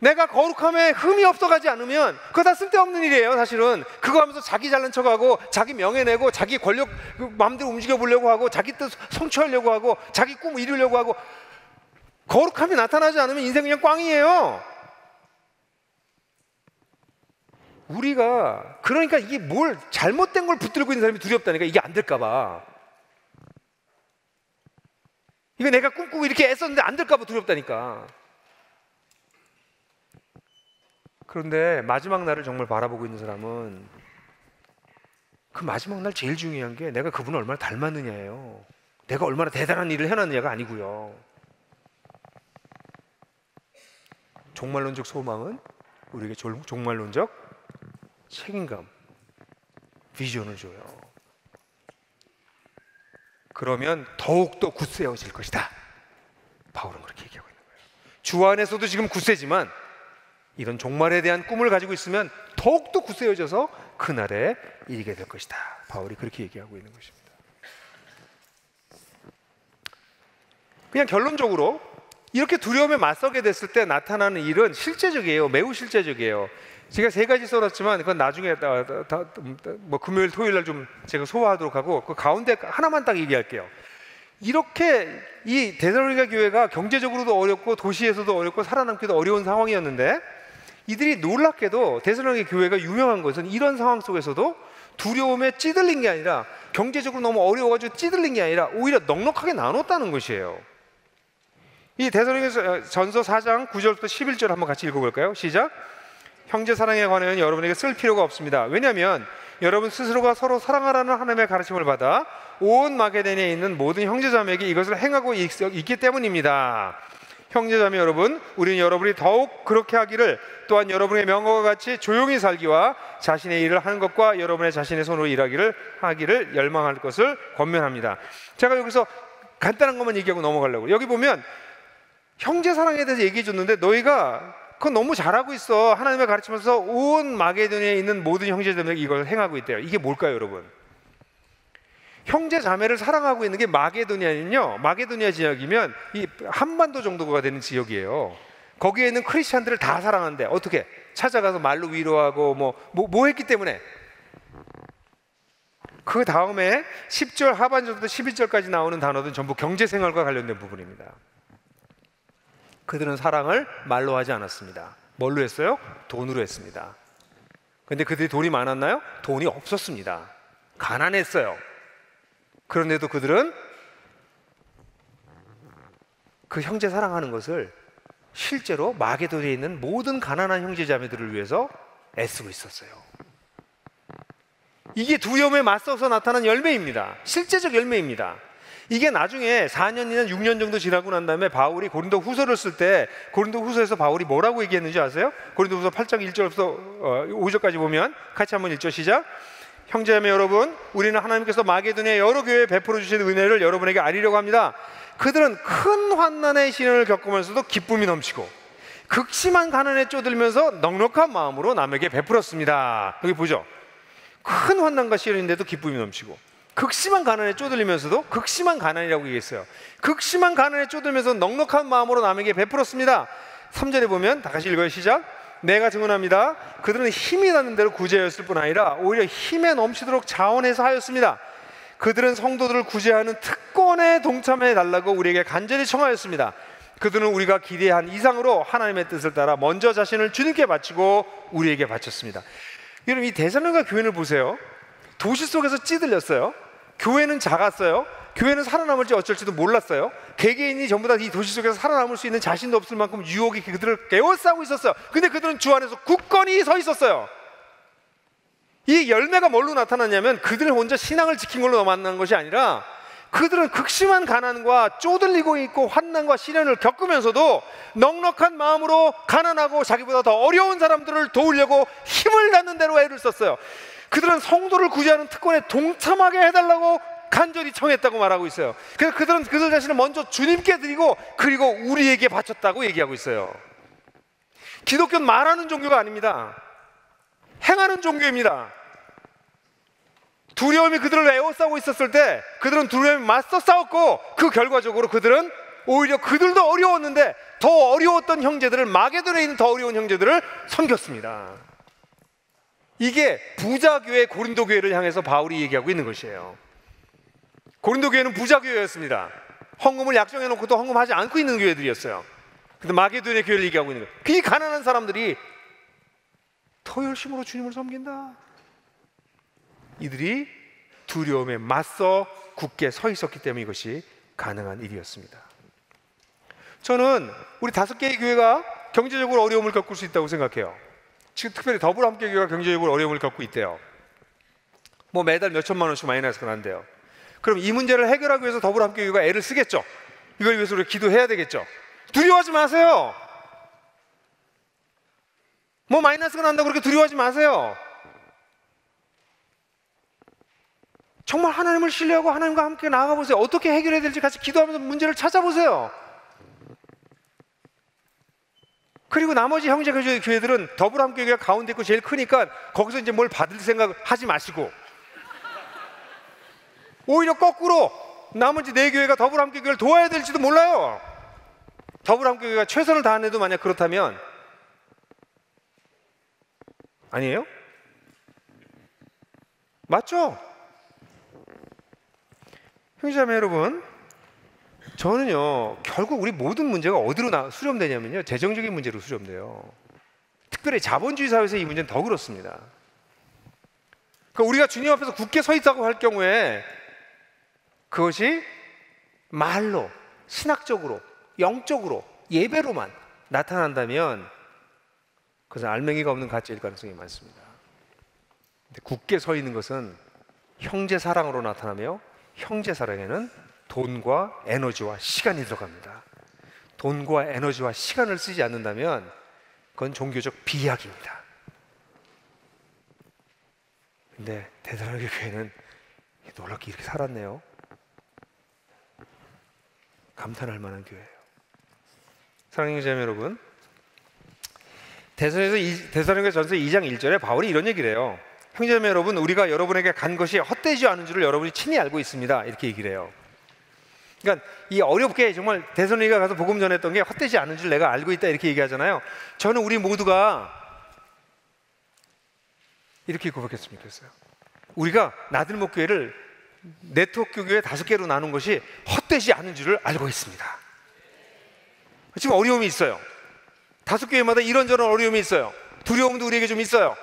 내가 거룩함에 흠이 없어가지 않으면 그거 다 쓸데없는 일이에요. 사실은 그거 하면서 자기 잘난 척하고 자기 명예 내고 자기 권력 마음대로 움직여 보려고 하고 자기 뜻 성취하려고 하고 자기 꿈 이루려고 하고, 거룩함이 나타나지 않으면 인생 그냥 꽝이에요. 우리가 그러니까 이게 뭘 잘못된 걸 붙들고 있는 사람이 두렵다니까. 이게 안 될까 봐. 이거 내가 꿈꾸고 이렇게 애썼는데 안 될까 봐 두렵다니까. 그런데 마지막 날을 정말 바라보고 있는 사람은 그 마지막 날 제일 중요한 게 내가 그분을 얼마나 닮았느냐예요. 내가 얼마나 대단한 일을 해놨느냐가 아니고요. 종말론적 소망은 우리에게 종말론적 책임감, 비전을 줘요. 그러면 더욱더 굳세어질 것이다. 바울은 그렇게 얘기하고 있는 거예요. 주 안에서도 지금 굳세지만 이런 종말에 대한 꿈을 가지고 있으면 더욱더 굳세어져서 그날에 이르게 될 것이다. 바울이 그렇게 얘기하고 있는 것입니다. 그냥 결론적으로 이렇게 두려움에 맞서게 됐을 때 나타나는 일은 실제적이에요. 매우 실제적이에요. 제가 3가지 써놨지만 그건 나중에 뭐 금요일 토요일 날 좀 제가 소화하도록 하고, 그 가운데 하나만 딱 얘기할게요. 이렇게 이 데살로니가 교회가 경제적으로도 어렵고 도시에서도 어렵고 살아남기도 어려운 상황이었는데, 이들이 놀랍게도 데살로니가 교회가 유명한 것은 이런 상황 속에서도 두려움에 찌들린 게 아니라, 경제적으로 너무 어려워가지고 찌들린 게 아니라 오히려 넉넉하게 나눴다는 것이에요. 이 데살로니가 전서 4장 9절부터 11절 한번 같이 읽어볼까요? 시작. 형제 사랑에 관하여는 여러분에게 쓸 필요가 없습니다. 왜냐하면 여러분 스스로가 서로 사랑하라는 하나님의 가르침을 받아 온 마게도냐에 있는 모든 형제자매에게 이것을 행하고 있기 때문입니다. 형제자매 여러분, 우리는 여러분이 더욱 그렇게 하기를, 또한 여러분의 명호와 같이 조용히 살기와 자신의 일을 하는 것과 여러분의 자신의 손으로 하기를 열망할 것을 권면합니다. 제가 여기서 간단한 것만 얘기하고 넘어가려고요. 여기 보면 형제 사랑에 대해서 얘기해 줬는데, 너희가 그건 너무 잘하고 있어. 하나님의 가르치면서 온 마게도냐에 있는 모든 형제자매에게 이걸 행하고 있대요. 이게 뭘까요, 여러분? 형제 자매를 사랑하고 있는 게 마게도냐는요, 마게도냐 지역이면 이 한반도 정도가 되는 지역이에요. 거기에 있는 크리스찬들을 다 사랑하는데 어떻게? 찾아가서 말로 위로하고 뭐 했기 때문에. 그 다음에 10절 하반절부터 11절까지 나오는 단어들은 전부 경제생활과 관련된 부분입니다. 그들은 사랑을 말로 하지 않았습니다. 뭘로 했어요? 돈으로 했습니다. 근데 그들이 돈이 많았나요? 돈이 없었습니다. 가난했어요. 그런데도 그들은 그 형제 사랑하는 것을 실제로 마게도냐에 있는 모든 가난한 형제자매들을 위해서 애쓰고 있었어요. 이게 두려움에 맞서서 나타난 열매입니다. 실제적 열매입니다. 이게 나중에 4년이나 6년 정도 지나고 난 다음에 바울이 고린도 후서를 쓸 때, 고린도 후서에서 바울이 뭐라고 얘기했는지 아세요? 고린도 후서 8장 1절부터 5절까지 보면 같이 한번 읽죠. 시작. 형제자매 여러분, 우리는 하나님께서 마게도냐의 여러 교회에 베풀어 주신 은혜를 여러분에게 알리려고 합니다. 그들은 큰 환난의 시련을 겪으면서도 기쁨이 넘치고 극심한 가난에 쪼들면서 넉넉한 마음으로 남에게 베풀었습니다. 여기 보죠. 큰 환난과 시련인데도 기쁨이 넘치고, 극심한 가난에 쪼들리면서도, 극심한 가난이라고 얘기했어요. 극심한 가난에 쪼들면서 넉넉한 마음으로 남에게 베풀었습니다. 3절에 보면 다 같이 읽어요. 시작. 내가 증언합니다. 그들은 힘이 나는 대로 구제하였을 뿐 아니라 오히려 힘에 넘치도록 자원해서 하였습니다. 그들은 성도들을 구제하는 특권에 동참해 달라고 우리에게 간절히 청하였습니다. 그들은 우리가 기대한 이상으로 하나님의 뜻을 따라 먼저 자신을 주님께 바치고 우리에게 바쳤습니다. 여러분, 이 데살로니가 교회를 보세요. 도시 속에서 찌들렸어요. 교회는 작았어요. 교회는 살아남을지 어쩔지도 몰랐어요. 개개인이 전부 다 이 도시 속에서 살아남을 수 있는 자신도 없을 만큼 유혹이 그들을 에워싸고 있었어요. 근데 그들은 주 안에서 굳건히 서 있었어요. 이 열매가 뭘로 나타났냐면, 그들 혼자 신앙을 지킨 걸로 만난 것이 아니라 그들은 극심한 가난과 쪼들리고 있고 환난과 시련을 겪으면서도 넉넉한 마음으로 가난하고 자기보다 더 어려운 사람들을 도우려고 힘을 닿는 대로 애를 썼어요. 그들은 성도를 구제하는 특권에 동참하게 해달라고 간절히 청했다고 말하고 있어요. 그래서 그들은 그들 자신을 먼저 주님께 드리고 그리고 우리에게 바쳤다고 얘기하고 있어요. 기독교는 말하는 종교가 아닙니다. 행하는 종교입니다. 두려움이 그들을 에워싸고 있었을 때 그들은 두려움에 맞서 싸웠고, 그 결과적으로 그들은 오히려 그들도 어려웠는데 더 어려웠던 형제들을, 마게도에 있는 더 어려운 형제들을 섬겼습니다. 이게 부자교회 고린도 교회를 향해서 바울이 얘기하고 있는 것이에요. 고린도 교회는 부자교회였습니다. 헌금을 약정해 놓고도 헌금하지 않고 있는 교회들이었어요. 근데 마게도의 교회를 얘기하고 있는 거예요. 그 가난한 사람들이 더 열심으로 주님을 섬긴다. 이들이 두려움에 맞서 굳게 서 있었기 때문에 이것이 가능한 일이었습니다. 저는 우리 5개의 교회가 경제적으로 어려움을 겪을 수 있다고 생각해요. 지금 특별히 더불어함께교회가 경제적으로 어려움을 겪고 있대요. 뭐 매달 몇 천만 원씩 마이너스가 난대요. 그럼 이 문제를 해결하기 위해서 더불어함께교회가 애를 쓰겠죠. 이걸 위해서 우리가 기도해야 되겠죠. 두려워하지 마세요. 뭐 마이너스가 난다고 그렇게 두려워하지 마세요. 정말 하나님을 신뢰하고 하나님과 함께 나아가보세요. 어떻게 해결해야 될지 같이 기도하면서 문제를 찾아보세요. 그리고 나머지 형제 교회들은 더불어함께교회가 가운데 있고 제일 크니까 거기서 이제 뭘 받을 생각 하지 마시고, 오히려 거꾸로 나머지 4교회가 더불어함께교회를 도와야 될지도 몰라요. 더불어함께교회가 최선을 다하는데도 만약 그렇다면, 아니에요? 맞죠? 형제자매 여러분, 저는요 결국 우리 모든 문제가 어디로 수렴되냐면요, 재정적인 문제로 수렴돼요. 특별히 자본주의 사회에서 이 문제는 더 그렇습니다. 그러니까 우리가 주님 앞에서 굳게 서 있다고 할 경우에 그것이 말로, 신학적으로, 영적으로, 예배로만 나타난다면 그것은 알맹이가 없는 가짜일 가능성이 많습니다. 근데 굳게 서 있는 것은 형제 사랑으로 나타나며, 형제 사랑에는 돈과 에너지와 시간이 들어갑니다. 돈과 에너지와 시간을 쓰지 않는다면 그건 종교적 비약입니다. 근데 대단하게 교회는 놀랍게 이렇게 살았네요. 감탄할 만한 교회예요. 사랑하는 자매 여러분, 데살로니가전서 2장 1절에 바울이 이런 얘기를 해요. 형제자매 여러분, 우리가 여러분에게 간 것이 헛되지 않은 줄을 여러분이 친히 알고 있습니다. 이렇게 얘기를 해요. 그러니까 이 어렵게 정말 데살로니가 가서 복음 전했던 게 헛되지 않은 줄 내가 알고 있다, 이렇게 얘기하잖아요. 저는 우리 모두가 이렇게 고백했으면 좋겠어요. 우리가 나들목 교회를 네트워크 교회 5개로 나눈 것이 헛되지 않은 줄을 알고 있습니다. 지금 어려움이 있어요. 5교회마다 이런저런 어려움이 있어요. 두려움도 우리에게 좀 있어요.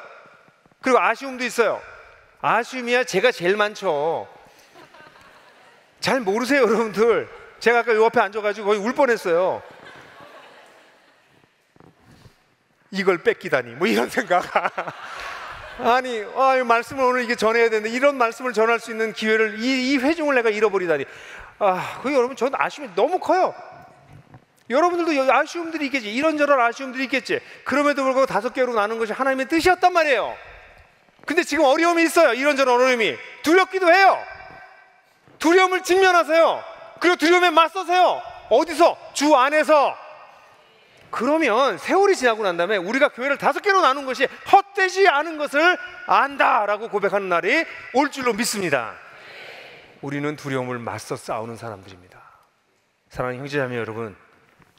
그리고 아쉬움도 있어요. 아쉬움이야 제가 제일 많죠. 잘 모르세요 여러분들. 제가 아까 요 앞에 앉아가지고 거의 울 뻔했어요. 이걸 뺏기다니, 뭐 이런 생각. 아니, 말씀을 오늘 이게 전해야 되는데 이런 말씀을 전할 수 있는 기회를, 이 회중을 내가 잃어버리다니. 그 여러분, 저는 아쉬움이 너무 커요. 여러분들도 아쉬움들이 있겠지. 이런저런 아쉬움들이 있겠지. 그럼에도 불구하고 5개로 나눈 것이 하나님의 뜻이었단 말이에요. 근데 지금 어려움이 있어요. 이런저런 어려움이. 두렵기도 해요. 두려움을 직면하세요. 그리고 두려움에 맞서세요. 어디서? 주 안에서. 그러면 세월이 지나고 난 다음에 우리가 교회를 5개로 나눈 것이 헛되지 않은 것을 안다라고 고백하는 날이 올 줄로 믿습니다. 우리는 두려움을 맞서 싸우는 사람들입니다. 사랑하는 형제자매 여러분,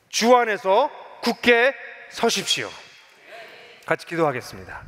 주 안에서 굳게 서십시오. 같이 기도하겠습니다.